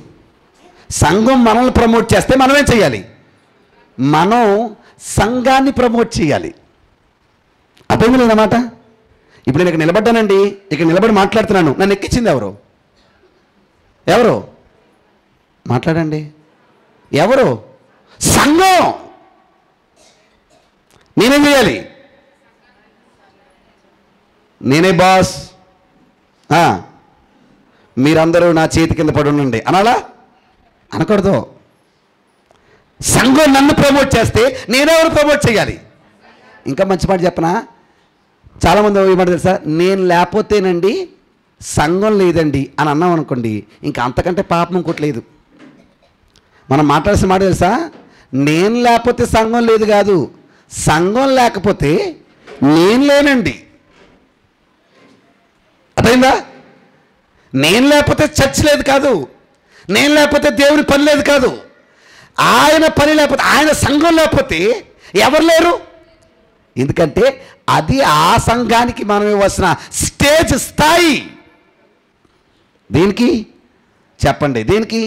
సంఘం మనల్ని ప్రమోట్ చేస్తే మనమేం చేయాలి? మనం సంఘాన్ని ప్రమోట్ చేయాలి. అర్థం లేదన్నమాట. ఇప్పుడు నేను ఇక్కడ నిలబడ్డానండి, ఇక్కడ నిలబడి మాట్లాడుతున్నాను, నన్ను ఎక్కించింది ఎవరు? మాట్లాడండి. ఎవరు? సంఘం. నేనేం చేయాలి? నేనే బాస్, మీరందరూ నా చేతి కింద పడి ఉండండి అనాలా? అనకూడదు. సంఘం నన్ను ప్రమోట్ చేస్తే నేనెవరు ప్రమోట్ చేయాలి? ఇంకా మంచి మాట చెప్పనా? చాలామంది ఏమంటారు తెలుసా? నేను లేకపోతేనండి సంఘం లేదండి అని అన్నాం అనుకోండి, ఇంకా అంతకంటే పాపం ఇంకోటి లేదు. మనం మాట్లాడాల్సిన మాట తెలుసా? నేను లేకపోతే సంఘం లేదు కాదు, సంఘం లేకపోతే నేను లేనండి. అర్థమైందా? నేను లేకపోతే చర్చ్ లేదు కాదు, నేను లేకపోతే దేవుని పని లేదు కాదు, ఆయన పని లేకపోతే, ఆయన సంఘం లేకపోతే ఎవరు లేరు. ఎందుకంటే అది ఆ సంఘానికి మనం ఇవ్వాల్సిన స్టేజ్, స్థాయి. దేనికి చెప్పండి? దేనికి?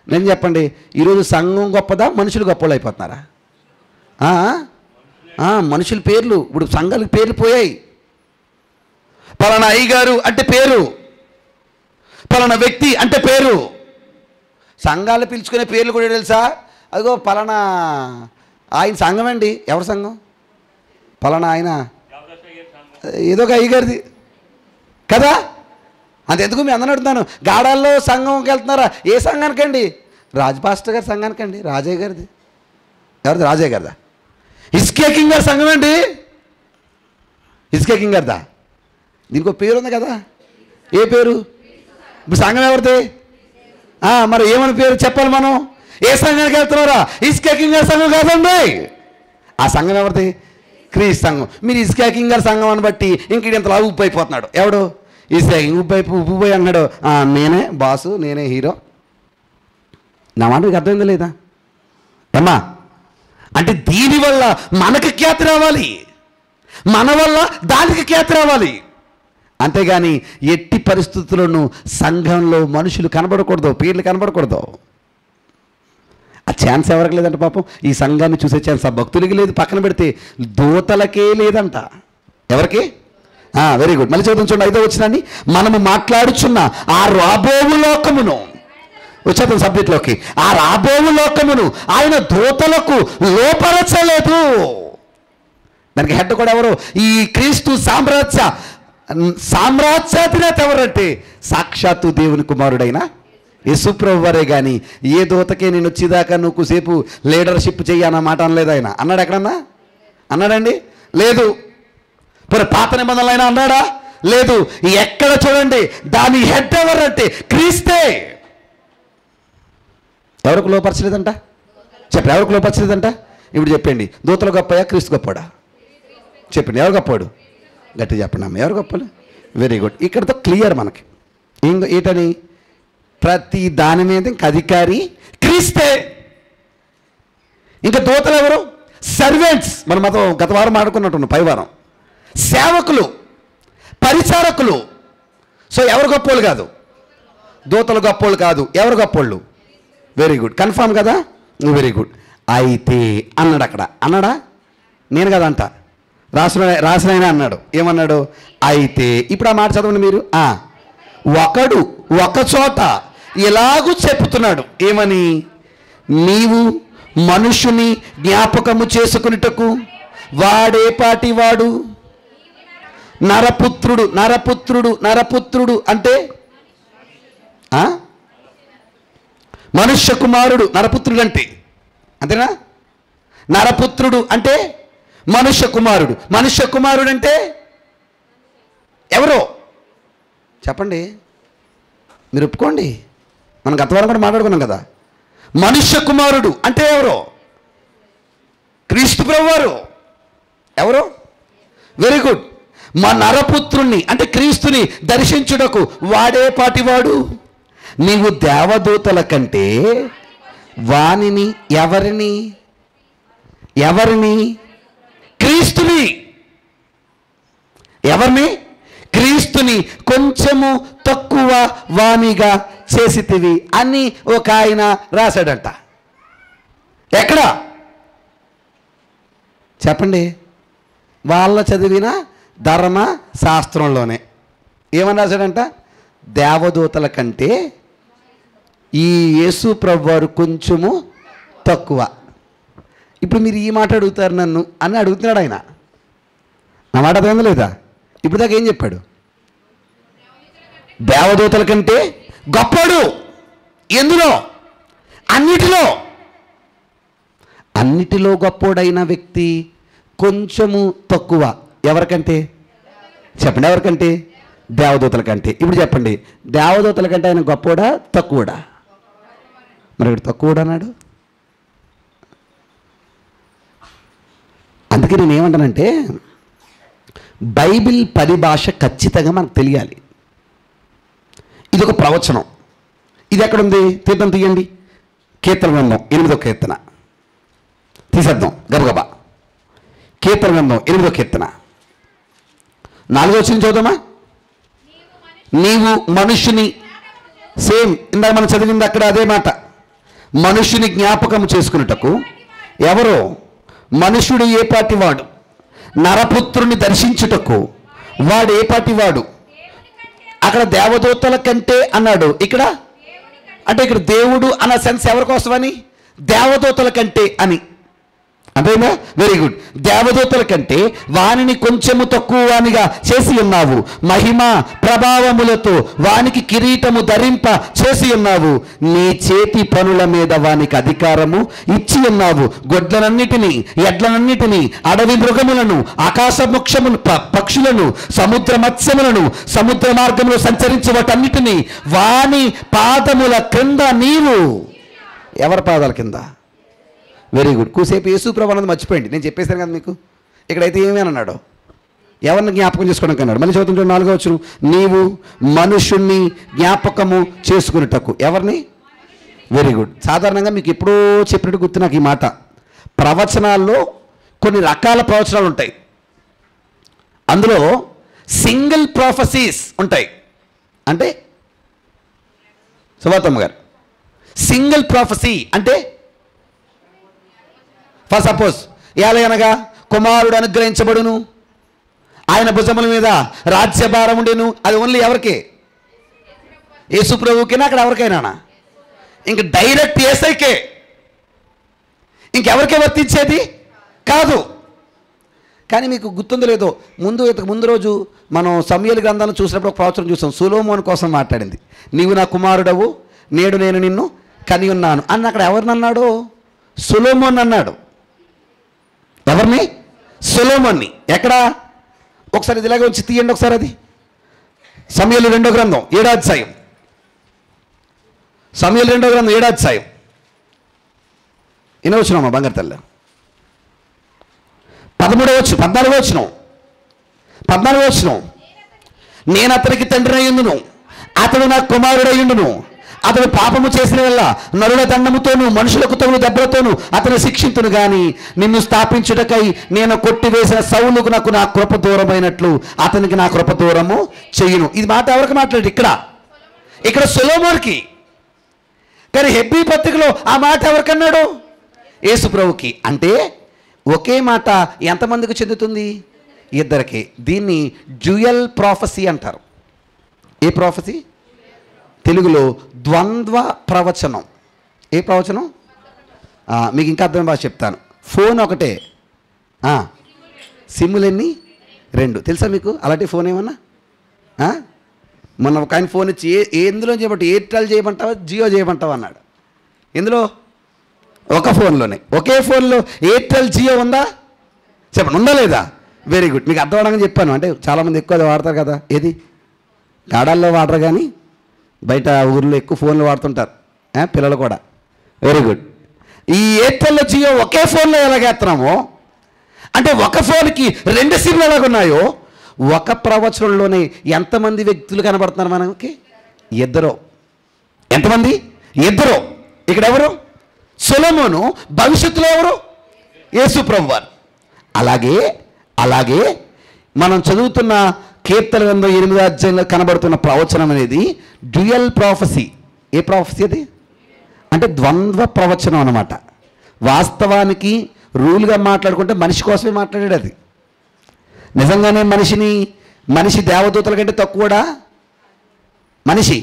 నేను చెప్పండి. ఈరోజు సంఘం గొప్పదా, మనుషులు గొప్పలు అయిపోతున్నారా? మనుషుల పేర్లు, ఇప్పుడు సంఘాలకు పేర్లు పోయాయి. పలానా అయ్యగారు అంటే పేరు, పలానా వ్యక్తి అంటే పేరు. సంఘాలు పిలుచుకునే పేర్లు కూడా తెలుసా? అదిగో పలానా ఆయన సంఘం అండి. ఎవరి సంఘం? పలానా ఆయన ఏదో ఒక అయ్యగారిది కదా. అంతెందుకు మీ అందరూ అడుగుతాను, గాడాల్లో సంఘంకి వెళ్తున్నారా? ఏ సంఘానికండి? రాజపాస్టర్ గారి సంఘానికండి. రాజయ్య గారిది. ఎవరిది? రాజయ్య గారిదా? ఇస్కే కింగ్ గారి సంఘం అండి. ఇస్కే కింగ్ గారిదా? దీనికి ఒక పేరు ఉంది కదా. ఏ పేరు? ఇప్పుడు సంఘం ఎవరిది? మరి ఏమని పేరు చెప్పాలి మనం? ఏ సంఘానికి వెళ్తున్నారా? ఇస్కే కింగ్ గారి సంఘం కాదండి. ఆ సంఘం ఎవరిది? క్రీస్తు సంఘం. మీరు ఇస్కే కింగ్ గారి సంఘం అని బట్టి ఇంక ఇంతలా ఉప్పు అయిపోతున్నాడు. ఎవడు? ఇస్కే కింగ్ ఉప్పు అన్నాడు. నేనే బాసు, నేనే హీరో. నా మాట మీకు అర్థమైందా లేదా అమ్మా? అంటే దీనివల్ల మనకి ఖ్యాతి రావాలి, మన వల్ల దానికి ఖ్యాతి రావాలి. అంతేగాని ఎట్టి పరిస్థితుల్లోనూ సంఘంలో మనుషులు కనబడకూడదు, పేర్లు కనబడకూడదు. ఆ ఛాన్స్ ఎవరికి లేదంట పాపం. ఈ సంఘాన్ని చూసే ఛాన్స్ ఆ భక్తులకి లేదు, పక్కన పెడితే దూతలకే లేదంట. ఎవరికి? Very good. మళ్ళీ చదువుతాం చూడండి, 5వ వచనాన్ని. మనము మాట్లాడుచున్న ఆ రాబోవు లోకమును, వచ్చేద్దాం సబ్జెక్ట్లోకి. ఆ రాబోవు లోకమును ఆయన దూతలకు లోపరచలేదు. దానికి హెడ్ కూడా ఎవరు? ఈ క్రీస్తు సామ్రాజ్యాధినేత ఎవరంటే సాక్షాత్తు దేవుని కుమారుడైన యేసుప్రభు వారే కానీ ఏ దూతకే నేను వచ్చేదాకా నువ్వు కొద్దిసేపు లీడర్షిప్ చెయ్యి అన్న మాట అనలేదు ఆయన. అన్నాడు ఎక్కడన్నా? అన్నాడండి? లేదు. మరి పాత నిబంధనలు అయినా అన్నాడా? లేదు. ఎక్కడ చూడండి దాని హెడ్ ఎవరంటే క్రీస్తే. ఎవరికి లోపరచలేదంట? చెప్పండి, ఎవరికి లోపరచలేదంట? ఇప్పుడు చెప్పండి, దూతలు గొప్పయా క్రీస్తు గొప్పడా? చెప్పండి, ఎవరు గొప్పవాడు? గట్టి చెప్పండి అమ్మ, ఎవరు గొప్పలు? Very good. ఇక్కడతో క్లియర్ మనకి ఏంటని, ప్రతి దాని మీద ఇంక అధికారి క్రీస్తే. ఇంకా దూతలు ఎవరు? సర్వెంట్స్. మనం గత వారం ఆడుకున్నట్టు పై వారం సేవకులు, పరిచారకులు. సో ఎవరు గొప్పోళ్ళు కాదు? దూతలు గొప్పోళ్ళు కాదు. ఎవరు గొప్పోళ్ళు? వెరీ గుడ్, కన్ఫామ్ కదా? Very good. అయితే అన్నాడు అక్కడ. అన్నాడా? నేను కదా అంట, రాసిన అన్నాడు. ఏమన్నాడు? అయితే. ఇప్పుడు ఆ మాట చదవండి మీరు. ఒకడు ఒక చోట ఇలాగూ చెప్తున్నాడు. ఏమని? నీవు మనుషుని జ్ఞాపకము చేసుకునేటకు వాడేపాటి వాడు? నరపుత్రుడు. నరపుత్రుడు నరపుత్రుడు అంటే మనుష్య కుమారుడు. నరపుత్రుడు అంటే అంతేనా? నరపుత్రుడు అంటే మనుష్య కుమారుడు. మనుష్య కుమారుడు అంటే ఎవరో చెప్పండి, మీరు ఒప్పుకోండి. మనం గత వారం కూడా మాట్లాడుకున్నాం కదా. మనుష్య కుమారుడు అంటే ఎవరో? క్రీస్తు ప్రభువారు. ఎవరో? Very good. మా నరపుత్రుణ్ణి అంటే క్రీస్తుని దర్శించుటకు వాడే పాటివాడు. నీవు దేవదూతల కంటే వానిని ఎవరిని? క్రీస్తుని. ఎవరిని? క్రీస్తుని కొంచెము తక్కువ వాణిగా చేసితివి అని ఒక ఆయన రాశాడంట. ఎక్కడ చెప్పండి? వాళ్ళ చదివిన ధర్మ శాస్త్రంలోనే. ఏమని రాశాడంట? దేవదూతల కంటే ఈ యేసు ప్రభువారు కొంచెము తక్కువ. ఇప్పుడు మీరు ఈ మాట అడుగుతారు నన్ను అని అడుగుతున్నాడు ఆయన. నా మాట అర్థమైందా లేదా? ఇప్పుడు దాకా ఏం చెప్పాడు? దేవదూతల కంటే గొప్పడు. ఎందులో? అన్నిటిలో గొప్పోడైన వ్యక్తి కొంచెము తక్కువ. ఎవరికంటే? చెప్పండి, ఎవరికంటే? దేవదూతల కంటే. ఇప్పుడు చెప్పండి, దేవదూతల కంటే ఆయన గొప్పోడా తక్కువడా? మరి ఇక్కడ తక్కువడా అన్నాడు. అందుకే నేను ఏమంటానంటే, బైబిల్ పరిభాష ఖచ్చితంగా మనకు తెలియాలి. ఇది ఒక ప్రవచనం. ఇది ఎక్కడుంది? తీర్థం తీయండి. కీర్తన గ్రంథం 8వ కీర్తన తీసేద్దాం గబగబా. కీర్తన గ్రంథం 8వ కీర్తన 4వ వచనం చదువుదామా? నీవు మనుషుని, సేమ్ ఇందాక మనం చదివింది అక్కడ అదే మాట. మనుషుని జ్ఞాపకం చేసుకున్నటకు ఎవరో? మనుషుడు ఏ పాటి వాడు? నరపుత్రుని దర్శించుటకు వాడు ఏ పాటి వాడు? అక్కడ దేవదూతల కంటే అన్నాడు. ఇక్కడ అంటే ఇక్కడ దేవుడు అన్న సెన్స్ ఎవరి కోసమని? దేవదూతల కంటే అని. అంతేనా? Very good. దేవదూతల కంటే వానిని కొంచెము తక్కువ వానిగా చేసి ఉన్నావు. మహిమ ప్రభావములతో వానికి కిరీటము ధరింప చేసి ఉన్నావు. నీ చేతి పనుల మీద వానికి అధికారము ఇచ్చి ఉన్నావు. గొడ్లనన్నిటినీ, ఎడ్లనన్నిటినీ, అడవి మృగములను, ఆకాశ పక్షులను, సముద్ర మత్స్యములను, సముద్ర మార్గంలో సంచరించే వాటన్నిటినీ వాని పాదముల క్రింద నీవు. ఎవరి పాదాల కింద? Very good. కూసేపు యేసు ప్రభువు అన్నది మర్చిపోయింది. నేను చెప్పేశాను కదా మీకు. ఇక్కడైతే ఏమని అన్నాడు? ఎవరిని జ్ఞాపకం చేసుకోవడానికి అన్నాడు. మళ్ళీ చదువుతుంటే 4వ వచనం, నీవు మనుషుణ్ణి జ్ఞాపకము చేసుకునేటకు. ఎవరిని? Very good. సాధారణంగా మీకు ఎప్పుడో చెప్పినట్టు గుర్తు నాకు ఈ మాట. ప్రవచనాల్లో కొన్ని రకాల ప్రవచనాలు ఉంటాయి. అందులో సింగిల్ ప్రొఫెసీస్ ఉంటాయి. అంటే సుభాతమ్మ గారు, సింగిల్ ప్రొఫెసీ అంటే ఫర్ సపోజ్ ఏలయనగా కుమారుడు అనుగ్రహించబడును, ఆయన భుజముల మీద రాజ్యభారం ఉండేను. అది ఓన్లీ ఎవరికి? యేసు ప్రభువుకేనా? అక్కడ ఎవరికైనా? ఇంక డైరెక్ట్ యేసయ్యకే. ఇంకెవరికే వర్తించేది కాదు. కానీ మీకు గుర్తుందో లేదో, ముందు రోజు మనం సమూయేలు గ్రంథాలను చూసినప్పుడు ఒక ప్రవచనం చూసాం. సొలొమోను కోసం మాట్లాడింది. నీవు నా కుమారుడవు, నేడు నేను నిన్ను కని ఉన్నాను అని అక్కడ ఎవరిని అన్నాడు? సొలొమోన్ అన్నాడు. ఎవరిని? సొలొమోన్ని. ఎక్కడ? ఒకసారి ఇది ఇలాగే వచ్చి తీయండి ఒకసారి. అది సమూయేలు 2వ గ్రంథం 7వ అధ్యాయం. సమూయేలు 2వ గ్రంథం 7వ అధ్యాయం. వచ్చినమ్మా బంగారు తల్లి. 14వ వచనం. నేను అతనికి తండ్రి అయ్యుండును, అతడు నాకు కుమారుడయ్యుండును. అతడు పాపము చేసిన వల్ల నరుల దండముతోనూ మనుషులకు తగులు దెబ్బలతోనూ అతను శిక్షించును గాని నిన్ను స్థాపించుటకై నేను కొట్టివేసిన సౌలుకు నాకు నా కృప దూరమైనట్లు అతనికి నా కృప దూరము చెయ్యును. ఇది మాట ఎవరికి మాట్లాడు? ఇక్కడ సొలొమోనుకి. కానీ హెబ్రీ పత్రికలో ఆ మాట ఎవరికన్నాడు? యేసు ప్రభుకి. అంటే ఒకే మాట ఎంతమందికి చెందుతుంది? ఇద్దరికి. దీన్ని డ్యూయల్ ప్రాఫెసీ అంటారు. ఏ ప్రాఫెసీ? తెలుగులో ద్వంద్వ ప్రవచనం. ఏ ప్రవచనం? మీకు ఇంకా అర్థం భాష చెప్తాను. ఫోన్ ఒకటే, సిమ్ములన్నీ 2. తెలుసా మీకు అలాంటి ఫోన్ ఏమన్నా? మొన్న ఒక ఆయన ఫోన్ ఇచ్చి ఎందులో చేయమంటావు, ఎయిర్టెల్ చేయమంటావా జియో చేయమంటావా అన్నాడు. ఎందులో? ఒక ఫోన్లోనే. ఒకే ఫోన్లో ఎయిర్టెల్ జియో ఉందా చెప్పండి. ఉందా లేదా? Very good. మీకు అర్థం అవడానికి చెప్పాను. అంటే చాలామంది ఎక్కువ అది వాడతారు కదా. ఏది? గాడాల్లో వాడరు కానీ బయట ఊర్లో ఎక్కువ ఫోన్లు వాడుతుంటారు పిల్లలు కూడా. Very good. ఈ ఎయిర్టెల్లో జియో ఒకే ఫోన్లో ఎలాగేస్తున్నామో, అంటే ఒక ఫోన్కి 2 సిమ్లు ఎలాగున్నాయో, ఒక ప్రవచనంలోనే ఎంతమంది వ్యక్తులు కనబడుతున్నారు మనకి? 2. ఎంతమంది? 2. ఇక్కడ ఎవరు? సొలొమోను. భవిష్యత్తులో ఎవరు? యేసు ప్రభువారు. అలాగే మనం చదువుతున్న కీర్తన గ్రంథం 8వ అధ్యాయంలో కనబడుతున్న ప్రవచనం అనేది డ్యూయల్ ప్రాఫెసీ. ఏ ప్రాఫెసీ అది? అంటే ద్వంద్వ ప్రవచనం అన్నమాట. వాస్తవానికి రూల్గా మాట్లాడుకుంటే మనిషి కోసమే మాట్లాడాడు అది. నిజంగానే మనిషి దేవదూతల కంటే తక్కువడా? మనిషి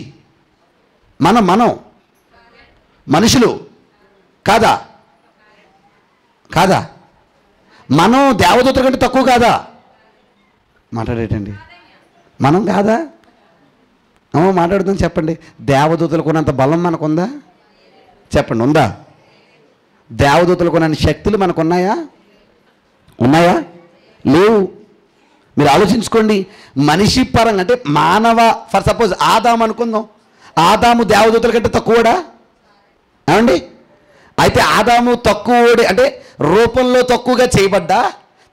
మనం మనుషులు కాదా? మనం దేవదూతల కంటే తక్కువ కాదా? మాట్లాడేటండి. మనం కాదా? మాట్లాడుతాం. చెప్పండి. దేవదూతలకు ఉన్నంత బలం మనకుందా? చెప్పండి. ఉందా? దేవదూతలకు ఉన్న శక్తులు మనకు ఉన్నాయా? లేవు. మీరు ఆలోచించుకోండి. మనిషి పరంగా అంటే ఫర్ సపోజ్ ఆదాము అనుకుందాం. ఆదాము దేవదూతల కంటే తక్కువడా? ఏమండి? అయితే ఆదాము తక్కువడే అంటే రూపంలో తక్కువగా చేయబడ్డా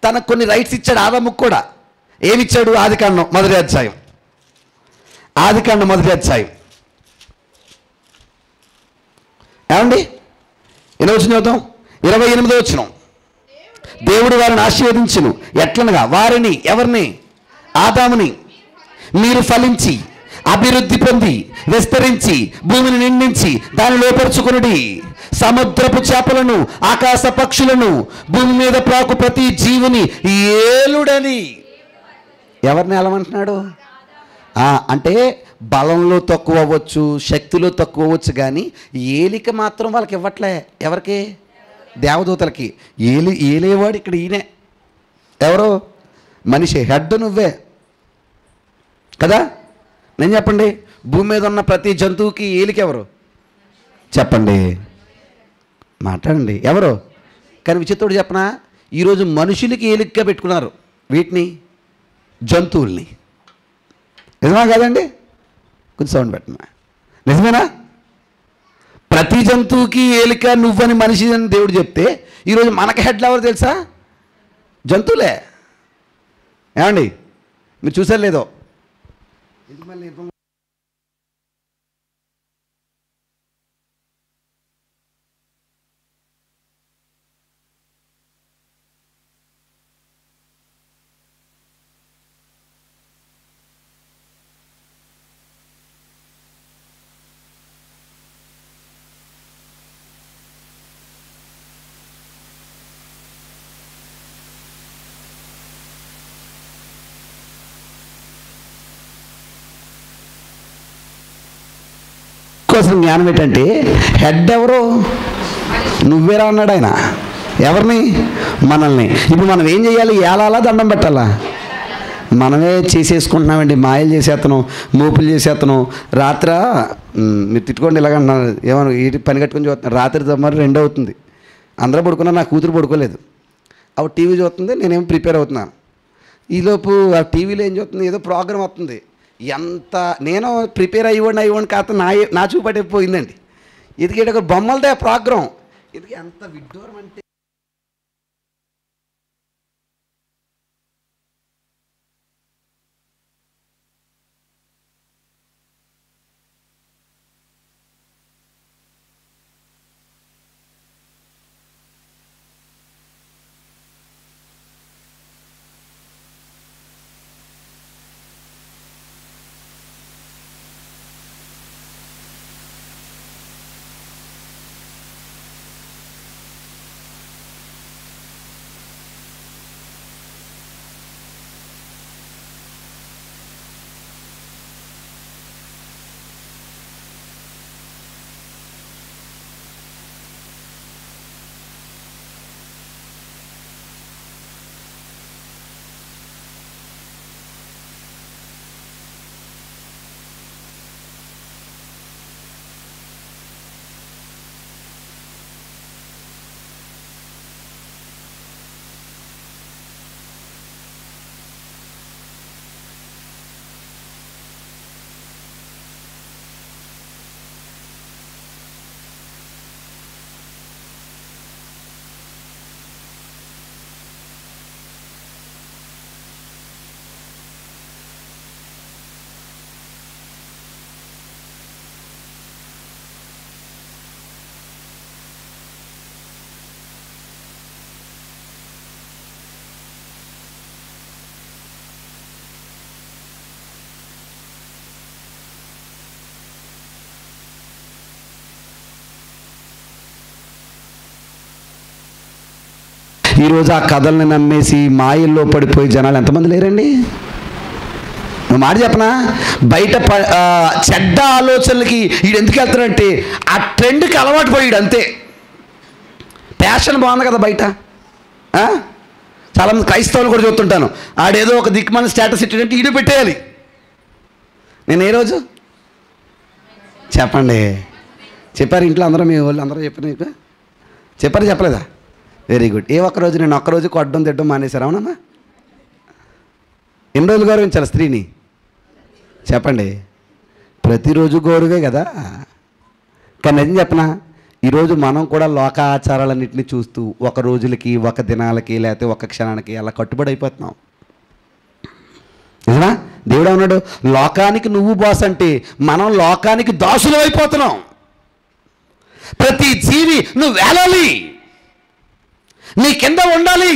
తనకు కొన్ని రైట్స్ ఇచ్చాడు ఆదాముకు కూడా. ఏమిచ్చాడు? ఆదికాండం 1వ అధ్యాయం. ఏమండి? ఎన్నో వచ్చిన చూద్దాం. 28వ వచనం. దేవుడు వారిని ఆశీర్వదించును ఎట్లనగా వారిని, ఎవరిని? ఆదాముని, మీరు ఫలించి అభివృద్ధి పొంది విస్తరించి భూమిని నిండించి దాన్ని లోపరుచుకునుడి. సముద్రపు చేపలను, ఆకాశ పక్షులను, భూమి మీద ప్రాకు ప్రతి జీవుని ఏలుడని. ఎవరిని ఏలమంటున్నాడు? అంటే బలంలో తక్కువ అవ్వచ్చు, శక్తిలో తక్కువ అవ్వచ్చు, కానీ ఏలిక మాత్రం వాళ్ళకి ఇవ్వట్లే. ఎవరికి? దేవదూతలకి. ఏలేవాడు ఇక్కడ ఈయనే. ఎవరు? మనిషి. హెడ్ నువ్వే కదా. నేను చెప్పండి. భూమి మీద ఉన్న ప్రతి జంతువుకి ఏలిక ఎవరు? చెప్పండి. మాట్లాడండి. ఎవరు? కానీ విచిత్రుడు చెప్పనా, ఈరోజు మనుషులకి ఏలికగా పెట్టుకున్నారు వీటిని, జంతువుల్ని. నిజమా కాదండి? కొంచెం సౌండ్ పెట్టినా. నిజమేనా? ప్రతి జంతువుకి ఏలిక నువ్వని మనిషి అని దేవుడు చెప్తే ఈరోజు మనకి హెడ్లు ఎవరు తెలుసా? జంతువులే. ఏమండి? మీరు చూసారు లేదో? కోసం జ్ఞానం ఏంటంటే హెడ్ ఎవరు? నువ్వేరా అన్నాడు ఆయన. ఎవరిని? మనల్ని. ఇప్పుడు మనం ఏం చేయాలి? ఏలాలా దండం పెట్టాలా? మనమే చేసేసుకుంటున్నామండి. మాయలు చేసేస్తున్నాం, మోపులు చేసేస్తున్నాం. రాత్ర మీరు తిట్టుకోండి ఇలాగంటున్నారు, ఏమన్నా ఈ పని కట్టుకొని చూస్తున్నారు. రాత్రి మరి 2 అవుతుంది, అందరూ పడుకున్నా, నా కూతురు పడుకోలేదు. అప్పుడు టీవీ చూస్తుంది, నేనేమో ప్రిపేర్ అవుతున్నాను. ఈలోపు ఆ టీవీలో ఏం చూస్తుంది, ఏదో ప్రోగ్రామ్ వస్తుంది. ఎంత నేను ప్రిపేర్ అయ్యివ్వండి కాస్త నా చూపటే పోయిందండి. ఇది ఒక బొమ్మలదే ప్రోగ్రాం. ఇది ఎంత విడ్డూరం అంటే, ఈరోజు ఆ కథల్ని నమ్మేసి మాయల్లో పడిపోయి జనాలు ఎంతమంది లేరండి? నువ్వు మాట చెప్పనా, బయట చెడ్డ ఆలోచనలకి వీడు ఎందుకు వెళ్తాడంటే ఆ ట్రెండ్కి అలవాటు పడాడు అంతే. ఫ్యాషన్ బాగుంది కదా బయట. చాలామంది క్రైస్తవులు కూడా చూస్తుంటాను, ఆడేదో ఒక దిక్కుమాల స్టేటస్ ఇట్టాడంటే ఈడు పెట్టేయాలి. నేను ఏ రోజు చెప్పండి చెప్పారు ఇంట్లో అందరూ, మీ వాళ్ళు అందరూ చెప్పారు, మీకు చెప్పారు చెప్పలేదా? Very good. ఒక్కరోజు నేను ఒక్కరోజు కొట్టడం తిట్టడం మానేశారు, అవునమ్మా? ఎన్ని రోజులు గౌరవించాలి స్త్రీని చెప్పండి? ప్రతిరోజు గౌరవే కదా. కానీ నిజం చెప్పనా, ఈరోజు మనం కూడా లోక ఆచారాలన్నింటినీ చూస్తూ ఒక రోజులకి, ఒక దినాలకి, లేకపోతే ఒక క్షణానికి అలా కట్టుబడి అయిపోతున్నాం. నిజమా? దేవుడు అన్నాడు, లోకానికి నువ్వు బాస్ అంటే మనం లోకానికి దాసులు అయిపోతున్నాం. ప్రతి జీవి నువ్వు వేలాలి, నీ కింద ఉండాలి,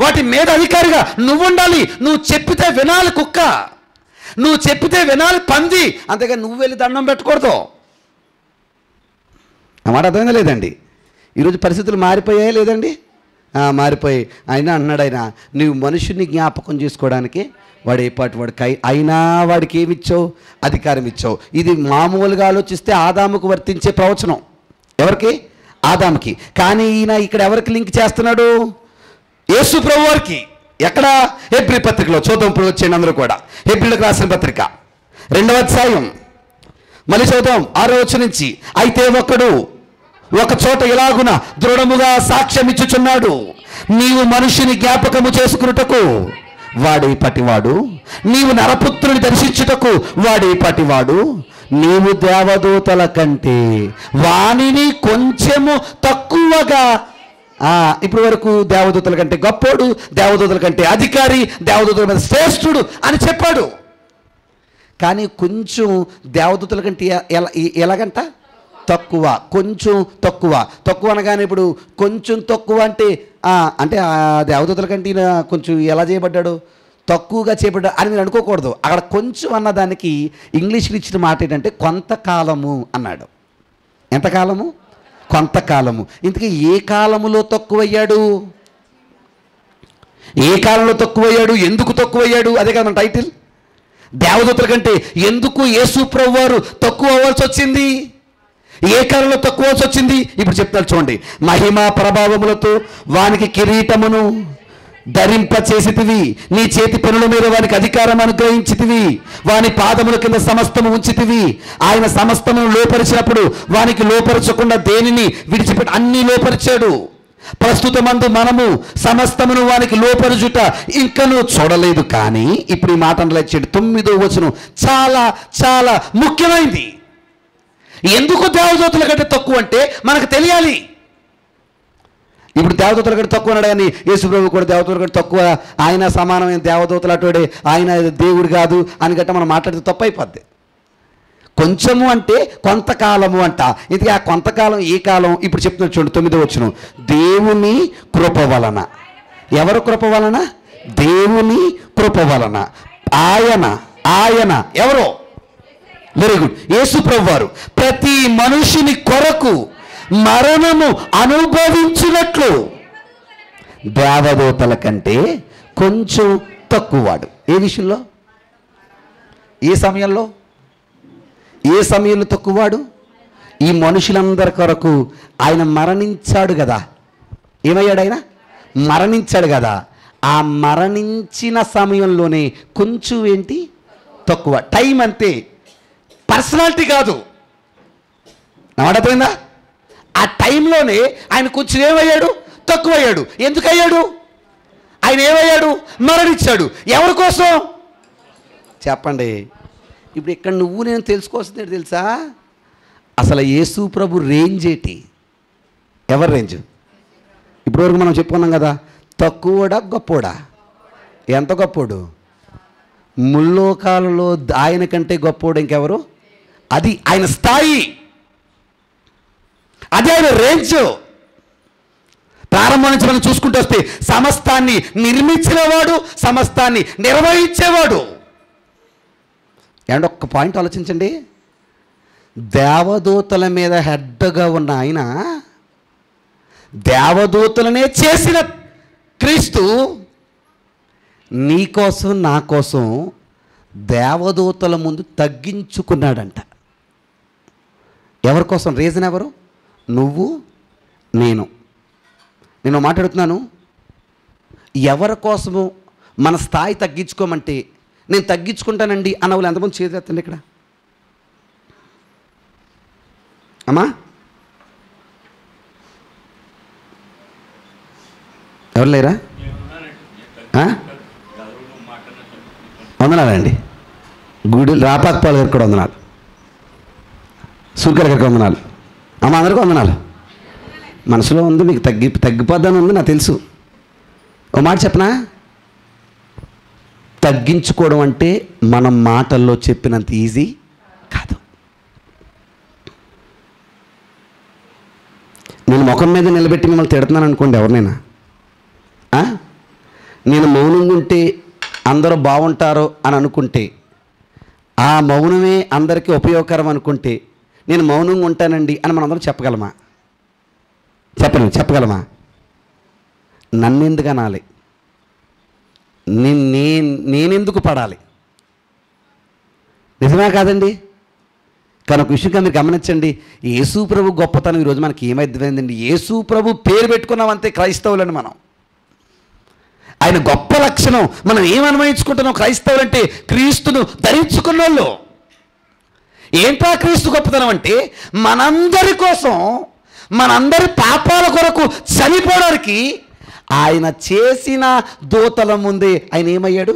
వాటి మీద అధికారిగా నువ్వు ఉండాలి. నువ్వు చెప్పితే వినాలి కుక్క, నువ్వు చెప్పితే వినాలి పంది, అంతేగా నువ్వు వెళ్ళి దండం పెట్టకూడదు. అన్నమాట అర్థమైందా లేదండి? ఈరోజు పరిస్థితులు మారిపోయాయా లేదండి? మారిపోయాయి. అయినా అన్నాడు ఆయన, నువ్వు మనుషుని జ్ఞాపకం చేసుకోవడానికి వాడు ఏపాటి వాడికి అయినా వాడికి ఏమి ఇచ్చావు? అధికారం ఇచ్చావు. ఇది మామూలుగా ఆలోచిస్తే ఆదాముకు వర్తించే ప్రవచనం. ఎవరికి? ఆదాముకి. కానీ ఈయన ఇక్కడ ఎవరికి లింక్ చేస్తున్నాడు? యేసు ప్రభు వారికి. ఎక్కడ? హెబ్రీ పత్రికలో చూద్దాం. ఇప్పుడు వచ్చేయండి అందరూ కూడా. హెబ్రీలకు రాసిన పత్రిక 2వ అధ్యాయం మళ్ళీ చదువుతాం 6వ వచనం నుంచి. అయితే ఒకడు ఒక చోట ఇలాగున దృఢముగా సాక్ష్యం ఇచ్చుచున్నాడు, నీవు మనుషుని జ్ఞాపకము చేసుకున్నటకు వాడే పటివాడు, నీవు నరపుత్రుని దర్శించుటకు వాడే పటివాడు, నీవు దేవదూతల కంటే వానిని కొంచెము తక్కువగా. ఇప్పటి వరకు దేవదూతల కంటే గొప్పోడు, దేవదూతల కంటే అధికారి, దేవదూతల మీద శ్రేష్ఠుడు అని చెప్పాడు. కానీ కొంచెం దేవదూతల కంటే ఎలాగంట? తక్కువ. కొంచెం తక్కువ. తక్కువ అనగానే ఇప్పుడు కొంచెం తక్కువ అంటే అంటే ఆ దేవదూతల కంటే కొంచెం ఎలా చేయబడ్డాడు? తక్కువగా చేయబడ్డాడు అని మీరు అనుకోకూడదు. అక్కడ కొంచెం అన్నదానికి ఇంగ్లీష్లో ఇచ్చిన మాట ఏంటంటే కొంతకాలము అన్నాడు. ఎంతకాలము? కొంతకాలము. ఇంతకీ ఏ కాలములో తక్కువయ్యాడు? ఏ కాలంలో తక్కువయ్యాడు? ఎందుకు తక్కువయ్యాడు? అదే కదా మన టైటిల్. దేవదూతల కంటే ఎందుకు యేసు ప్రభువు వారు తక్కువ అవ్వాల్సి వచ్చింది? ఏ కాలంలో తక్కువ వచ్చింది? ఇప్పుడు చెప్తాను చూడండి. మహిమా ప్రభావములతో వానికి కిరీటమును ధరింపచేసితివి, నీ చేతి పనుల మీద వానికి అధికారం అనుగ్రహించితివి, వాని పాదముల కింద సమస్తము ఉంచితివి. ఆయన సమస్తమును లోపరిచినప్పుడు వానికి లోపరచకుండా దేనిని విడిచిపెట్టి అన్నీ లోపరిచాడు. ప్రస్తుతమందు మనము సమస్తమును వానికి లోపరుచుట ఇంకనూ చూడలేదు. కానీ ఇప్పుడు ఈ మాట అనలేచాడు. 9వ వచనం చాలా చాలా ముఖ్యమైనది. ఎందుకు దేవదూతల కంటే తక్కువ అంటే మనకు తెలియాలి. ఇప్పుడు దేవదూతల కంటే తక్కువ అన్నాడు కానీ యేసుప్రభు కూడా దేవదూతల కంటే తక్కువ, ఆయన సమానమైన దేవదూతలు అటుడే, ఆయన దేవుడు కాదు అని గట్ట మనం మాట్లాడితే తప్పు అయిపోద్ది. కొంచెము అంటే కొంతకాలము అంట. ఇది ఆ కొంతకాలం ఏ కాలం? ఇప్పుడు చెప్తున్నాడు చూడండి 9వ వచనం. దేవుని కృప వలన. ఎవరు కృప వలన? దేవుని కృప వలన. ఆయన ఎవరో? Very good. యేసుప్రభు వారు ప్రతి మనుషుని కొరకు మరణము అనుభవించినట్లు దేవదూతల కంటే కొంచెం తక్కువవాడు. ఏ విషయంలో? ఏ సమయంలో తక్కువవాడు? ఈ మనుషులందరి కొరకు ఆయన మరణించాడు కదా. ఏమయ్యాడు? ఆయన మరణించాడు కదా. ఆ మరణించిన సమయంలోనే కొంచెం ఏంటి? తక్కువ. టైం అంతే, పర్సనాలిటీ కాదు. నమ్మడపోయిందా? ఆ టైంలోనే ఆయన కొంచెం ఏమయ్యాడు? తక్కువయ్యాడు. ఎందుకయ్యాడు? ఆయన ఏమయ్యాడు? మరణించాడు. ఎవరి కోసం చెప్పండి? ఇప్పుడు ఇక్కడ నువ్వు నేను తెలుసుకోవాల్సింది ఏంటి తెలుసా? అసలు యేసు ప్రభు రేంజ్ ఏంటి? ఎవరి రేంజ్? ఇప్పటివరకు మనం చెప్పుకున్నాం కదా, తక్కువడా గొప్పోడా? ఎంత గొప్పోడు? ముల్లోకాలలో ఆయన కంటే గొప్పోడు ఇంకెవరు? అది ఆయన స్థాయి, అది ఆయన రేంజ్. ప్రారంభం నుంచి మనం చూసుకుంటూ వస్తే సమస్తాన్ని నిర్మించినవాడు, సమస్తాన్ని నిర్వహించేవాడు. అండ్ ఒక్క పాయింట్ ఆలోచించండి. దేవదూతల మీద హెడ్గా ఉన్న ఆయన, దేవదూతలనే చేసిన క్రీస్తు నీ కోసం నా కోసం దేవదూతల ముందు తగ్గించుకున్నాడంట. ఎవరి కోసం? రీజన్ ఎవరు? నువ్వు నేను మాట్లాడుతున్నాను. ఎవరి కోసము మన స్థాయి తగ్గించుకోమంటే నేను తగ్గించుకుంటానండి అన్న వాళ్ళు ఎంతమంది చేసేస్తండి ఇక్కడ? అమ్మా ఎవరు లేరా? వందనాలండి. గుడి రాపాకపాల గారికి కూడా వందనాలు, సూర్కర్ గారికి వందనాలు. అమ్మ అందరికీ వందనాలు. మనసులో ఉంది, మీకు తగ్గిపోద్దని ఉంది నాకు తెలుసు. ఓ మాట చెప్పనా? తగ్గించుకోవడం అంటే మనం మాటల్లో చెప్పినంత ఈజీ కాదు. నేను ముఖం మీద నిలబెట్టి మిమ్మల్ని తిడుతున్నాను అనుకోండి, ఎవరినైనా నేను మౌనంగా ఉంటే అందరూ బాగుంటారో అని అనుకుంటే, ఆ మౌనమే అందరికీ ఉపయోగకరం అనుకుంటే నేను మౌనంగా ఉంటానండి అని మనందరం చెప్పగలమా? చెప్పగలమా? నన్నెందుకు అనాలి? నేనెందుకు పడాలి? నిజమే కాదండి? కానీ ఒక విషయం మీరు గమనించండి. యేసు ప్రభు గొప్పతనం ఈరోజు మనకి ఏమైందండి? యేసు ప్రభు పేరు పెట్టుకున్నాం అంతే క్రైస్తవులని మనం. ఆయన గొప్ప లక్షణం మనం ఏమన్వయించుకుంటున్నాం? క్రైస్తవులు అంటే క్రీస్తును ధరించుకున్న వాళ్ళు. ఏంటా క్రీస్తు గొప్పతనం అంటే మనందరి కోసం, మనందరి పాపాల కొరకు చనిపోవడానికి ఆయన చేసిన దూతల ముందే ఆయన ఏమయ్యాడు?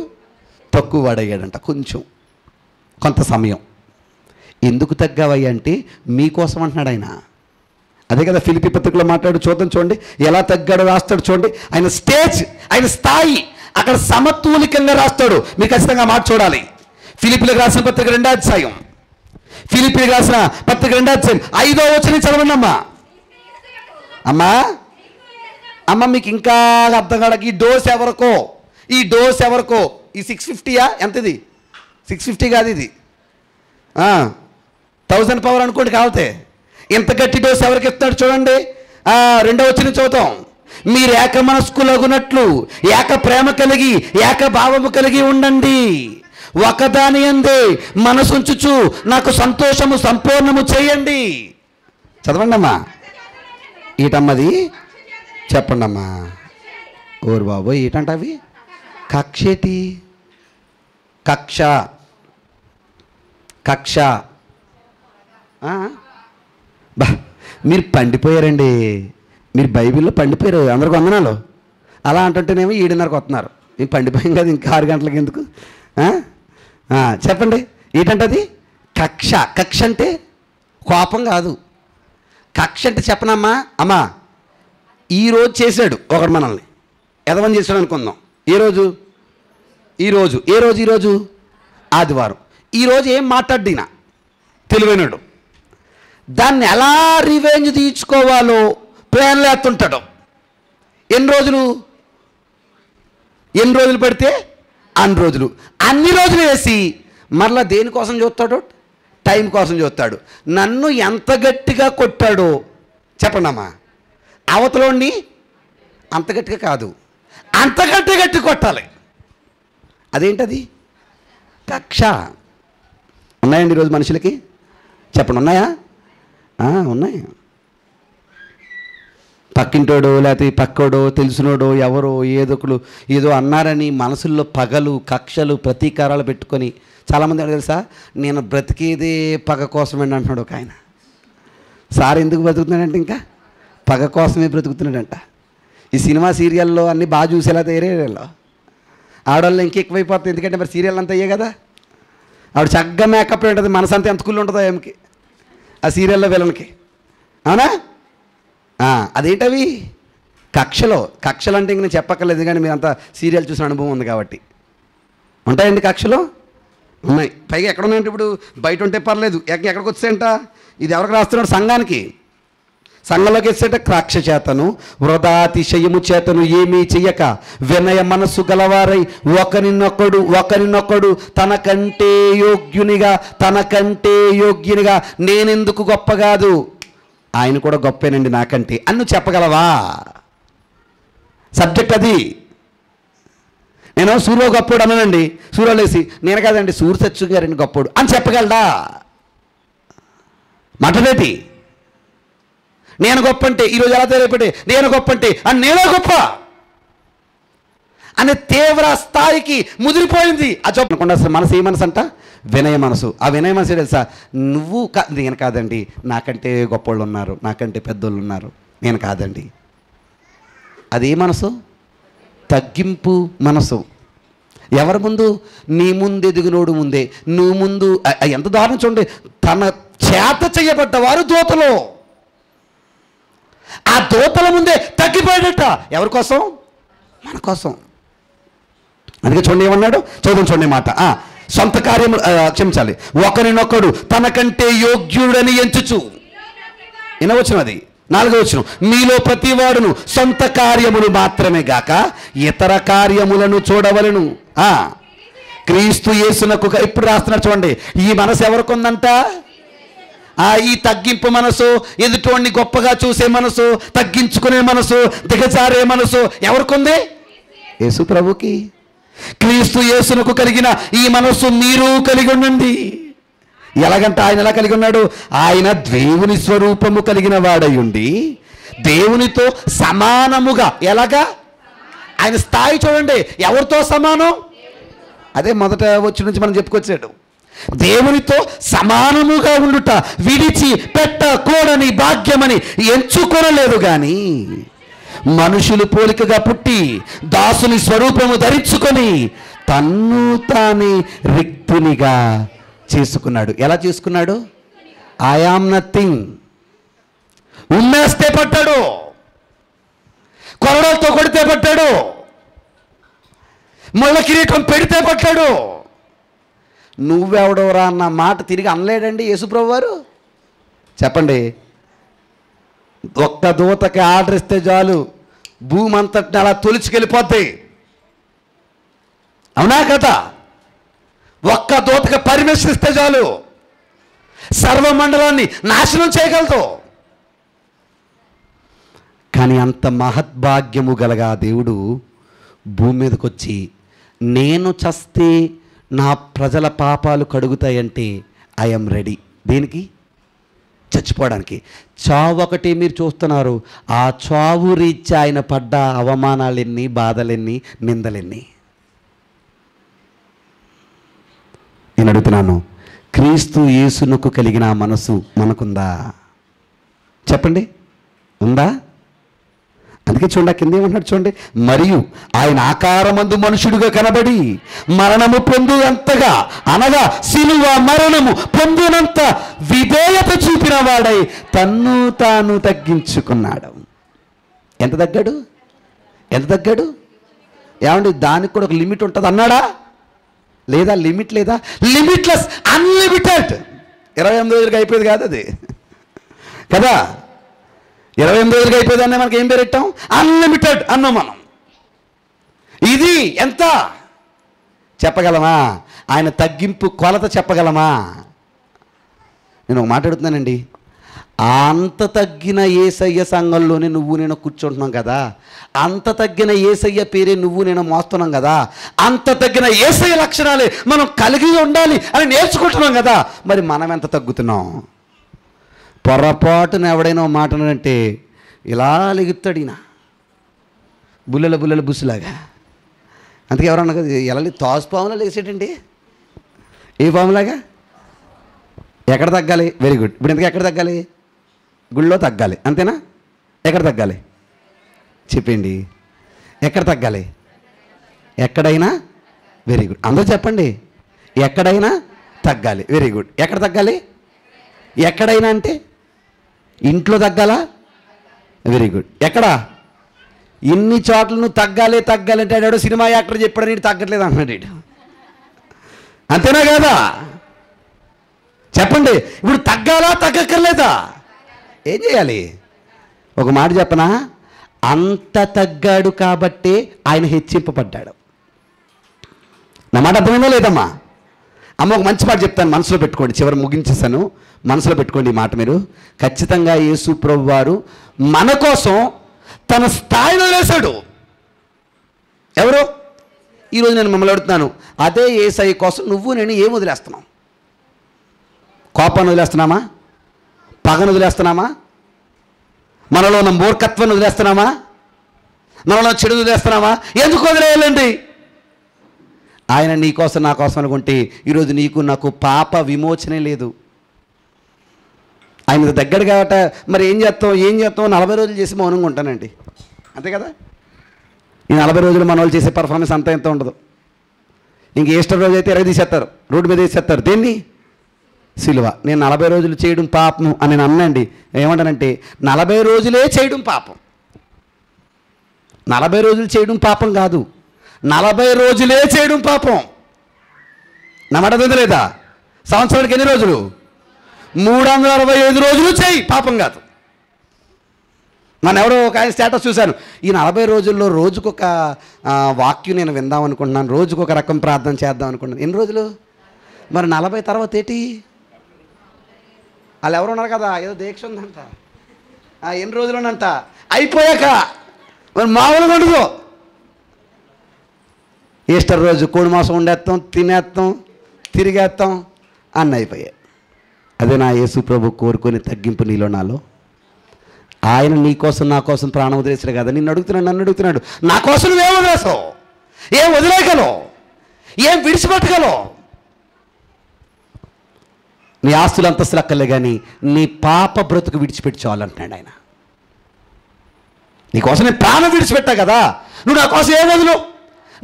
తక్కువ వాడయ్యాడంట. కొంత సమయం. ఎందుకు తగ్గావయ్యా అంటే మీకోసం అంటున్నాడు ఆయన. అదే కదా ఫిలిప్పీ పత్రికలో మాట్లాడు, చూడండి ఎలా తగ్గాడో రాస్తాడు. చూడండి ఆయన స్టేజ్, ఆయన స్థాయి అక్కడ సమతూలికంగా రాస్తాడు. మీరు ఖచ్చితంగా మాట చూడాలి. ఫిలిప్పీలకు రాసిన పత్రిక 2వ అధ్యాయం, ఫిలిప్పీలకు రాసిన పత్రిక 2వ అధ్యాయం 5వ వచనం చదవండి అమ్మా. అమ్మ మీకు ఇంకా అర్థం కాదు. ఈ డోస్ ఎవరికో? ఈ 650యా? ఎంత ఇది? 650 కాదు, ఇది 1000 పవర్ అనుకోండి కావాలితే. ఇంత గట్టి డోస్ ఎవరికి ఇస్తాడు చూడండి. 2వ వచనం చదువుతాం. మీరు ఏక మనస్కులగునట్లు ఏక ప్రేమ కలిగి ఏక భావము కలిగి ఉండండి, ఒకదాని యందే మనసుంచుచు నాకు సంతోషము సంపూర్ణము చేయండి. చదవండి అమ్మా. ఈటమ్మది చెప్పండి అమ్మా. ఓరు బాబోయ్, ఏంటంట అవి? కక్ష ఏంటి? కక్ష కక్ష బా, మీరు పండిపోయారండి. మీరు బైబిల్లో పండిపోయారు. అందరికి వందనాలు. అలా అంటుంటేనేమో 7:30కి వస్తున్నారు. మేము పండిపోయాం కదా, ఇంకా 6 గంటలకి ఎందుకు? చెప్పండి, ఏంటంటది? కక్ష. కక్ష అంటే కోపం కాదు. కక్ష అంటే చెప్పనమ్మా, అమ్మా ఈరోజు చేశాడు ఒకడు మనల్ని, ఎదవని చేశాడు అనుకుందాం. ఈరోజు ఆదివారం. ఈరోజు ఏం మాట్లాడినా తెలివైనడు, దాన్ని ఎలా రివెంజ్ తీర్చుకోవాలో ప్లాన్లు వేస్తుంటాడు. ఎన్ని రోజులు పడితే అన్ని రోజులు వేసి మరలా దేనికోసం చూస్తాడు? టైం కోసం చూస్తాడు. నన్ను ఎంత గట్టిగా కొట్టాడో చెప్పండమ్మా, అవతలోని అంత గట్టిగా కాదు, అంత గట్టి కొట్టాలి. అదేంటది? కక్ష. ఉన్నాయండి ఈరోజు మనుషులకి? చెప్పండి, ఉన్నాయా? ఉన్నాయి. పక్కింటోడో లేకపోతే పక్కోడో తెలిసినోడో ఎవరో ఏదో అన్నారని మనసుల్లో పగలు, కక్షలు, ప్రతీకారాలు పెట్టుకొని చాలామంది తెలుసా, నేను బ్రతికేదే పగ కోసమేండి అంటున్నాడు ఒక ఆయన. సార్ ఎందుకు బ్రతుకుతున్నాడంటే ఇంకా పగ కోసమే బ్రతుకుతున్నాడంట. ఈ సినిమా సీరియల్లో అన్నీ బాగా చూసేలా తయారయ్యాలో ఆడవాళ్ళు ఇంకెక్కువైపోతుంది. ఎందుకంటే మరి సీరియల్ అంతా అయ్యే కదా. ఆవిడ చక్కగా మేకప్ ఉంటుంది, మనసంతా ఎంత కుళ్ళు ఉంటుందో ఏమికి ఆ సీరియల్లో విలన్కి. అవునా? అదేంటవి? కక్షలు అంటే ఇంక నేను చెప్పక్కర్లేదు, కానీ మీరంతా సీరియల్ చూసిన అనుభవం ఉంది కాబట్టి. ఉంటాయండి కక్షలు? ఉన్నాయి. పైగా ఎక్కడ ఉన్నాయంటే ఇప్పుడు బయట ఉంటే పర్లేదు, ఎక్కడికి వచ్చాయంట? ఇది ఎవరికి రాస్తున్నాడు? సంఘంలోకి వచ్చేట కక్ష చేతను వృధాతిశయము చేతను ఏమీ చెయ్యక వినయ మనస్సు గలవారై ఒకరినొకడు తనకంటే యోగ్యునిగా నేనెందుకు గొప్ప కాదు, ఆయన కూడా గొప్పేనండి నాకంటే అన్ను చెప్పగలవా? సబ్జెక్ట్ అది. నేను సూర్య గొప్పోడు అన్నానండి, సూర్యలేసి నేను కాదండి సూర్య సత్యం గారండి గొప్పోడు అని చెప్పగలడా? మాటలేటి? నేను గొప్ప అంటే ఈరోజు ఎలా తెలియపడే నేను గొప్ప అంటే అని నేనే గొప్ప అనే తీవ్ర స్థాయికి ముదిరిపోయింది. అజోపకుండా మనసు ఏ మనసు అంట? వినయ మనసు. ఆ వినయ మనసు తెలుసా? నేను కాదండి, నాకంటే గొప్పోళ్ళు ఉన్నారు, నాకంటే పెద్దోళ్ళు ఉన్నారు, నేను కాదండి. అదే మనసు? తగ్గింపు మనసు. ఎవరి ముందు? నీ ముందు ఎదిగినోడు ముందే, నువ్వు ముందు. ఎంత దారుణం చూడండి. తన చేత చేయబడ్డవారు దూతలు, ఆ దూతల ముందే తగ్గిపోయాడట. ఎవరి కోసం? మన కోసం. అందుకే చూడండి ఏమన్నాడు, చూడండి మాట. సొంత కార్యము క్షమించాలి, ఒకరినొకడు తనకంటే యోగ్యుడని ఎంచుచు. వినవచ్చును అది 4వ వచనం, మీలో ప్రతివాడును సొంత కార్యములు మాత్రమే గాక ఇతర కార్యములను చూడవలెను. క్రీస్తు యేసునకు. ఇప్పుడు రాస్తున్నారు చూడండి, ఈ మనసు ఎవరికి ఉందంట? ఈ తగ్గింపు మనసు, ఎదుటివాడిని గొప్పగా చూసే మనసు, తగ్గించుకునే మనసు, దిగజారే మనసు ఎవరికి ఉంది? యేసు ప్రభుకి. క్రీస్తు యేసునకు కలిగిన ఈ మనస్సు మీరు కలిగి ఉండండి. ఎలాగంటే ఆయన ఎలా కలిగి ఉన్నాడు? ఆయన దేవుని స్వరూపము కలిగిన వాడయుండి దేవునితో సమానముగా. ఎలాగా? ఆయన స్థాయి చూడండి, ఎవరితో సమానం? అదే మొదట వచ్చి నుంచి మనం చెప్పుకొచ్చాడు. దేవునితో సమానముగా ఉండుట విడిచి పెట్టకూడని భాగ్యమని ఎంచుకొనలేదు కానీ మనుషులు పోలికగా పుట్టి దాసుని స్వరూపము ధరించుకొని తన్ను తానే రిక్తునిగా చేసుకున్నాడు. ఎలా చేసుకున్నాడు? I am nothing. ఉమ్మేస్తే పట్టాడు, కొరడలతో కొడితే పట్టాడు, ముళ్ళ కిరీటం పెడితే పట్టాడు. నువ్వెవడోరా అన్న మాట తిరిగి అనలేడండి యేసుప్రభు వారు. చెప్పండి, ఒక్క దూతకి ఆర్డర్ ఇస్తే చాలు భూమి అంతటిని అలా తొలిచుకెళ్ళిపోద్ది. అవునా కదా? ఒక్క దూతకి పర్మిషన్ ఇస్తే చాలు సర్వమండలాన్ని నాశనం చేయగలదు. కానీ అంత మహద్భాగ్యము గలగా దేవుడు భూమి మీదకి వచ్చి, నేను చస్తే నా ప్రజల పాపాలు కడుగుతాయంటే ఐఎమ్ రెడీ. దేనికి? చచ్చిపోవడానికి. చావు ఒకటి మీరు చూస్తున్నారు. ఆ చావు రీత్యా ఆయన పడ్డ అవమానాలెన్ని, బాధలెన్ని, నిందలెన్ని. నేను అడుగుతున్నాను, క్రీస్తు యేసునకు కలిగిన మనసు మనకుందా? చెప్పండి, ఉందా? అందుకే చూడండి, కింద ఏమన్నాడు చూడండి, మరియు ఆయన ఆకారమందు మనుషుడుగా కనబడి మరణము పొందునంతగా, అనగా సిలువ మరణము పొందునంత విధేయత చూపిన వాడై తన్ను తాను తగ్గించుకున్నాడు. ఎంత తగ్గాడు? ఎంత తగ్గాడు? ఏమండి, దానికి కూడా ఒక లిమిట్ ఉంటుంది అన్నాడా? లేదా? లిమిట్ లేదా? Limitless, unlimited. 28 రోజులకి అయిపోయేది కాదు అది కదా. 28 రోజులకి అయిపోయేదాన్ని మనకి ఏం పేరెట్టాం? అన్లిమిటెడ్ అన్నాం మనం. ఇది ఎంత చెప్పగలమా? ఆయన తగ్గింపు కొలత చెప్పగలమా? నేను ఒక మాట అడుగుతున్నానండి, అంత తగ్గిన యేసయ్య సంఘంలోనే నువ్వు నేను కూర్చుంటున్నాం కదా, అంత తగ్గిన యేసయ్య పేరే నువ్వు నేను మోస్తున్నాం కదా, అంత తగ్గిన యేసయ్య లక్షణాలే మనం కలిగి ఉండాలి అని నేర్చుకుంటున్నాం కదా, మరి మనం ఎంత తగ్గుతున్నాం? పొరపాటున ఎవడైనా మాటనంటే ఇలా లెగుతాడు ఈయన, బుల్లెల బుస్సులాగా. అందుకే ఎవరన్నా కదా, ఎలా తాసు పాములా లేసేటండి. ఏ పాములాగా? ఎక్కడ తగ్గాలి? Very good. ఇప్పుడు ఎందుకు ఎక్కడ తగ్గాలి? గుళ్ళో తగ్గాలి, అంతేనా? ఎక్కడ తగ్గాలి చెప్పండి? ఎక్కడ తగ్గాలి? ఎక్కడైనా. Very good. అందరూ చెప్పండి, ఎక్కడైనా తగ్గాలి. Very good. ఎక్కడ తగ్గాలి? ఎక్కడైనా అంటే ఇంట్లో తగ్గాలా? Very good. ఎక్కడ? ఇన్ని చోట్ల నువ్వు తగ్గాలి అంటే ఆడాడు సినిమా యాక్టర్ చెప్పాడు, నీకు తగ్గట్లేదు అన్నాడు. అంతేనా కదా? చెప్పండి, ఇప్పుడు తగ్గాలా తగ్గక్కర్లేదా? ఏం చేయాలి? ఒక మాట చెప్పనా, అంత తగ్గాడు కాబట్టే ఆయన హెచ్చింపబడ్డాడు. నా మాట అర్థమైందో లేదమ్మా? అమ్మ, ఒక మంచి మాట చెప్తాను, మనసులో పెట్టుకోండి. చివరి ముగించేసాను, మనసులో పెట్టుకోండి ఈ మాట మీరు. ఖచ్చితంగా యేసు ప్రభు వారు మన కోసం తన స్థాయిలో వేశాడు. ఎవరు? ఈరోజు నేను మిమ్మల్ని అడుగుతున్నాను, అదే యేసయ్య కోసం నువ్వు నేను ఏం వదిలేస్తున్నాం? కోపాన్ని వదిలేస్తున్నామా? పగను వదిలేస్తున్నామా? మనలో ఉన్న మూర్ఖత్వాన్ని వదిలేస్తున్నామా? మనలో చెడు వదిలేస్తున్నామా? ఎందుకు వదిలేయాలండి? ఆయన నీ కోసం నా కోసం అనుకుంటే ఈరోజు నీకు నాకు పాప విమోచనే లేదు. ఆయన దగ్గర కాబట్టి మరి ఏం చేస్తాం 40 రోజులు చేసి మౌనంగా ఉంటానండి, అంతే కదా. ఈ 40 రోజులు మన వాళ్ళు చేసే పర్ఫార్మెన్స్ అంతా ఎంత ఉండదు. ఇంక ఈస్టర్ రోజు అయితే తీసేస్తారు, రోడ్డు మీద వేసేస్తారు. దేన్ని? సిలువ. నేను 40 రోజులు చేయడం పాపం అని నేను అన్నాండి. ఏమంటానంటే 40 రోజులే చేయడం పాపం. 40 రోజులు చేయడం పాపం కాదు, 40 రోజులే చేయడం పాపం. నా మాట లేదా? సంవత్సరానికి ఎన్ని రోజులు? 365 రోజులు చేయి, పాపం కాదు. నన్ను ఎవరో ఒక ఆయన స్టేటస్ చూశాను, ఈ 40 రోజుల్లో రోజుకొక వాక్యం నేను విందాం అనుకుంటున్నాను, రోజుకొక రకం ప్రార్థన చేద్దాం అనుకుంటున్నాను. ఎన్ని రోజులు? మరి 40 తర్వాత ఏంటి? వాళ్ళు ఎవరు ఉన్నారు కదా, ఏదో దీక్ష ఉందంట, ఎన్ని రోజులునంట, అయిపోయాక మరి మామూలుగా ఉండదు. ఈస్టర్ రోజు కోడి మాంసం వండేస్తాం, తినేస్తాం, తిరిగేస్తాం, అన్న అయిపోయాయి. అదే నా యేసు ప్రభు కోరుకొని తగ్గింపు నీలో నాలో. ఆయన నీ కోసం నా కోసం ప్రాణం వదిలేసాడు కదా. నన్ను అడుగుతున్నాడు, నా కోసం నువ్వేం వదిలేసావు? ఏం వదిలేయగలవు? ఏం విడిచిపెట్టగలవు? నీ ఆస్తులు అంతస్తులు అక్కర్లే కానీ నీ పాప బ్రతుకు విడిచిపెట్టి చాలంటున్నాడు ఆయన. నీకోసం నేను ప్రాణం విడిచిపెట్టా కదా, నువ్వు నా కోసం ఏం వదులు?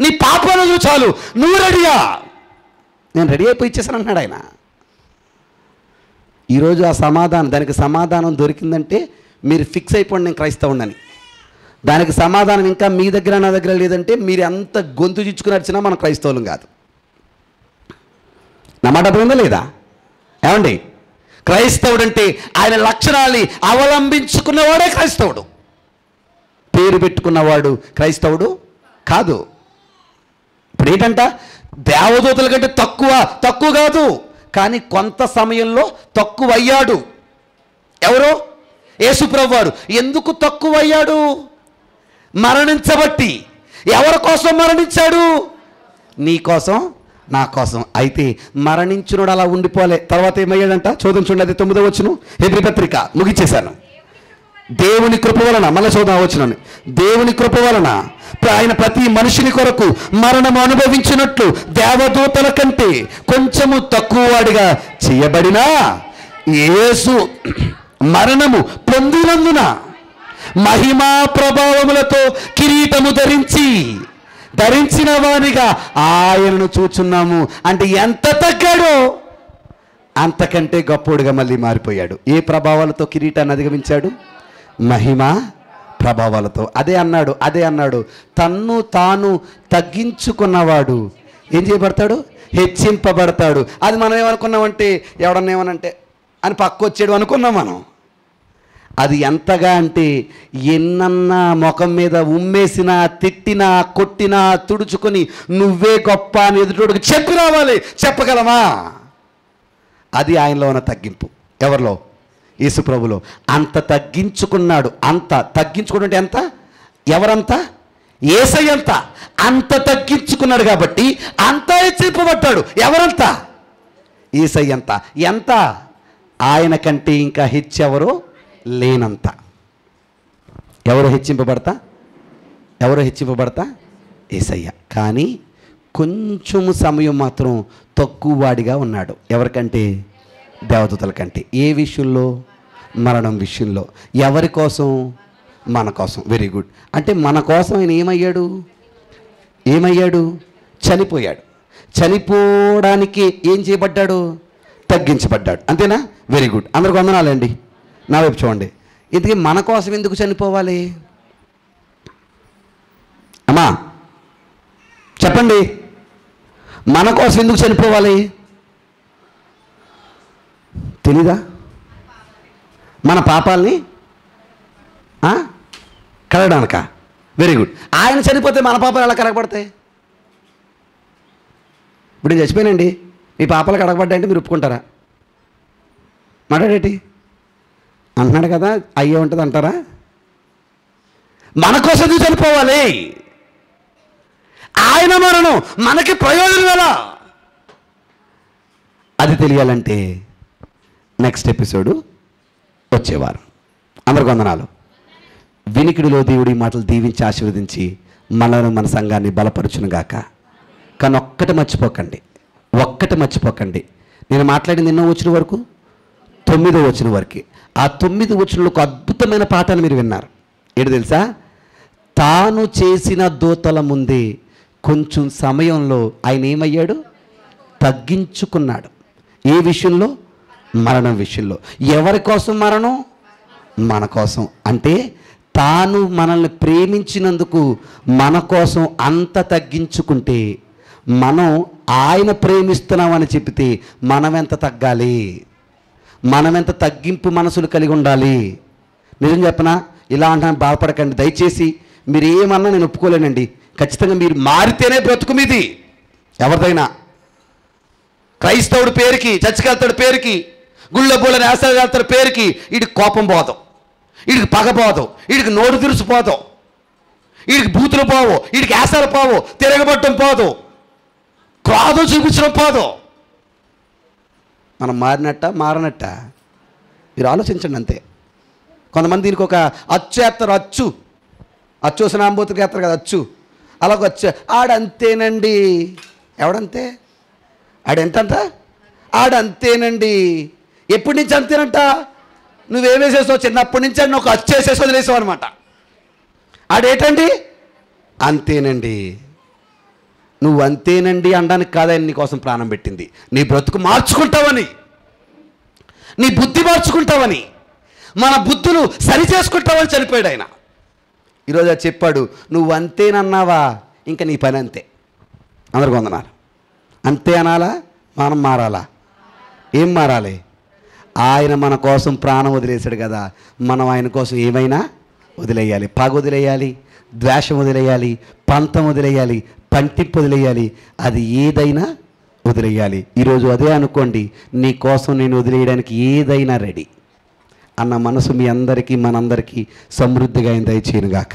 నీ పాప వదులు చాలు, నువ్వు రెడీయా? నేను రెడీ అయిపోయి ఇచ్చేసాను అంటున్నాడు ఆయన. ఈరోజు ఆ దానికి సమాధానం దొరికిందంటే మీరు ఫిక్స్ అయిపోండి, నేను క్రైస్తవుడని. దానికి సమాధానం ఇంకా మీ దగ్గర నా దగ్గర లేదంటే మీరు ఎంత గొంతు చిచ్చుకుని వచ్చినా మనం క్రైస్తవులం కాదు. నా మాట అర్థమైందా లేదా? ఏమండి, క్రైస్తవుడు అంటే ఆయన లక్షణాన్ని అవలంబించుకున్నవాడే క్రైస్తవుడు. పేరు పెట్టుకున్నవాడు క్రైస్తవుడు కాదు. ఇప్పుడు ఏంటంట, దేవదూతల కంటే తక్కువ కాదు, కానీ కొంత సమయంలో తక్కువ అయ్యాడు. ఎవరు? యేసుప్రభు వారు. ఎందుకు తక్కువ అయ్యాడు? మరణించబట్టి. ఎవరి కోసం మరణించాడు? నీ కోసం నా కోసం. అయితే మరణించునుడు అలా ఉండిపోలే. తర్వాత ఏమయ్యాడంట? చూడండి, అది 9వ వచనం, హెబ్రీ పత్రిక ముగించేశాను. దేవుని కృప వలన, మళ్ళీ చూద్దాం వచ్చినాను. దేవుని కృప వలన ఆయన ప్రతి మనిషిని కొరకు మరణం అనుభవించినట్లు దేవదూతల కంటే కొంచెము తక్కువ వాడిగా చేయబడినా యేసు మరణము పొందినందున మహిమా ప్రభావములతో కిరీటము ధరించిన వానిగా ఆయనను చూచున్నాము. అంటే ఎంత తగ్గాడో అంతకంటే గొప్పోడుగా మళ్ళీ మారిపోయాడు. ఏ ప్రభావాలతో కిరీటాన్ని అధిగమించాడు? మహిమ ప్రభావాలతో. అదే అన్నాడు తన్ను తాను తగ్గించుకున్నవాడు ఏం చేయబడతాడు? హెచ్చింపబడతాడు. అది మనం ఏమనుకున్నామంటే, ఎవడన్నా ఏమనంటే అని పక్కొచ్చాడు అనుకున్నాం మనం. అది ఎంతగా అంటే, ఎన్నన్నా ముఖం మీద ఉమ్మేసినా, తిట్టినా, కొట్టినా, తుడుచుకొని నువ్వే గొప్ప అని ఎదుటోడికి చెప్పి రావాలి. చెప్పగలమా? అది ఆయనలో ఉన్న తగ్గింపు. ఎవరిలో? యేసు ప్రభులో. అంత తగ్గించుకున్నాడు. అంత తగ్గించుకోవడం అంటే ఎంత? ఎవరంతా? యేసయ్యంత. అంత తగ్గించుకున్నాడు కాబట్టి అంత హెచ్చింపబడ్డాడు. ఎవరంతా? యేసయ్యంత. ఎంత? ఆయన కంటే ఇంకా హెచ్చెవరో లేనంత. ఎవరు హెచ్చింపబడతా? యేసయ్య. కానీ కొంచెము సమయం మాత్రం తక్కువ వాడిగా ఉన్నాడు. ఎవరికంటే? దేవదూతల కంటే. ఏ విషయంలో? మరణం విషయంలో. ఎవరి కోసం? మన కోసం. Very good. అంటే మన కోసం ఆయన ఏమయ్యాడు? చనిపోయాడు. చనిపోవడానికి ఏం చేయబడ్డాడు? తగ్గించబడ్డాడు. అంతేనా? Very good. అందరికి వందనాలండి. నా వైపు చూడండి. ఇంతకీ మన కోసం ఎందుకు చనిపోవాలి? అమ్మా చెప్పండి, మన కోసం ఎందుకు చనిపోవాలి? తెలీదా? మన పాపాలని కడగడానిక? Very good. ఆయన చనిపోతే మన పాపాలు ఎలా కడగబడతాయి? ఇప్పుడు నేను చచ్చిపోయానండి, మీ పాపాలు కడగబడ్డాయంటే మీరు ఒప్పుకుంటారా? మాట్లాడేటి అంటున్నాడు కదా, అయ్యే ఉంటుంది అంటారా? మన కోసం ఎందుకు చనిపోవాలి? ఆయన మరణం మనకి ప్రయోజనం ఎలా? అది తెలియాలంటే నెక్స్ట్ ఎపిసోడు వచ్చేవారం. అందరికి వందనాలు. వినికిడిలో దేవుడి మాటలు దీవించి ఆశీర్వదించి మనను మన సంఘాన్ని బలపరచునుగాక. కానీ ఒక్కటి మర్చిపోకండి. నేను మాట్లాడింది ఎన్నో వచ్చిన వరకు? 9వ వచనం వరకు. ఆ 9 వచనంలో ఒక అద్భుతమైన పాఠాన్ని మీరు విన్నారు. ఏంటి తెలుసా? తాను చేసిన దూతల ముందే కొంచెం సమయంలో ఆయన ఏమయ్యాడు? తగ్గించుకున్నాడు. ఏ విషయంలో? మరణం విషయంలో. ఎవరి కోసం మరణం? మన కోసం. అంటే తాను మనల్ని ప్రేమించినందుకు మన కోసం అంత తగ్గించుకుంటే, మనం ఆయన ప్రేమిస్తున్నామని చెబితే మనం ఎంత తగ్గాలి? మనం ఎంత తగ్గింపు మనసులు కలిగి ఉండాలి? నిజం చెప్పనా? ఇలా అంటాను, బాధపడకండి దయచేసి. మీరు ఏమన్నా నేను ఒప్పుకోలేనండి. ఖచ్చితంగా మీరు మారితేనే బ్రతుకు మీది. ఎవరిదైనా క్రైస్తవుడి పేరుకి, చర్చికెళ్తాడు పేరుకి, గుళ్ళ బూళ్ళని వేసాలు వెళ్తాడు పేరుకి, వీడికి కోపం పోదాం, వీడికి పగ పోదాం, వీడికి నోరు తెరిచిపోదాం, వీడికి బూతులు పోవు, వీడికి వేసాలు పోవు, తిరగబట్టం పోదు, క్రోధం చూపించడం పోదు. మనం మారనట్ట మీరు ఆలోచించండి అంతే. కొంతమంది దీనికి ఒక అచ్చు వేస్తారు. అచ్చు స్నాంబోతుకి వేస్తారు కదా అచ్చు. అలాగ అచ్చు. ఆడంతేనండి. ఎవడంతే? ఆడెంతంట? ఆడంతేనండి. ఎప్పటి నుంచి అంతేనంట? నువ్వేమేసేసావు? చిన్నప్పటి నుంచి అని ఒక అచ్చు వేసేసి వదిలేసావు అనమాట. ఆడేటండి? అంతేనండి. నువ్వు అంతేనండి అనడానికి కాదని నీకోసం ప్రాణం పెట్టింది. నీ బ్రతుకు మార్చుకుంటావని, నీ బుద్ధి మార్చుకుంటావని, మన బుద్ధులు సరి చేసుకుంటావని చనిపోయాడు ఆయన. ఈరోజు అది చెప్పాడు, నువ్వు అంతేనన్నావా ఇంకా నీ పని అంతే. అందరికి వందనాలు. అంతే అనాలా? మనం మారాలా? ఏం మారాలి? ఆయన మన కోసం ప్రాణం వదిలేశాడు కదా, మనం ఆయన కోసం ఏమైనా వదిలేయాలి. పగ వదిలేయాలి, ద్వేషం వదిలేయాలి, పంతం వదిలేయాలి, పంటింపు వదిలేయాలి. అది ఏదైనా వదిలేయాలి. ఈరోజు అదే అనుకోండి, నీ కోసం నేను వదిలేయడానికి ఏదైనా రెడీ అన్న మనసు మీ అందరికీ, మనందరికీ సమృద్ధిగా ఆయన దయచేయునుగాక.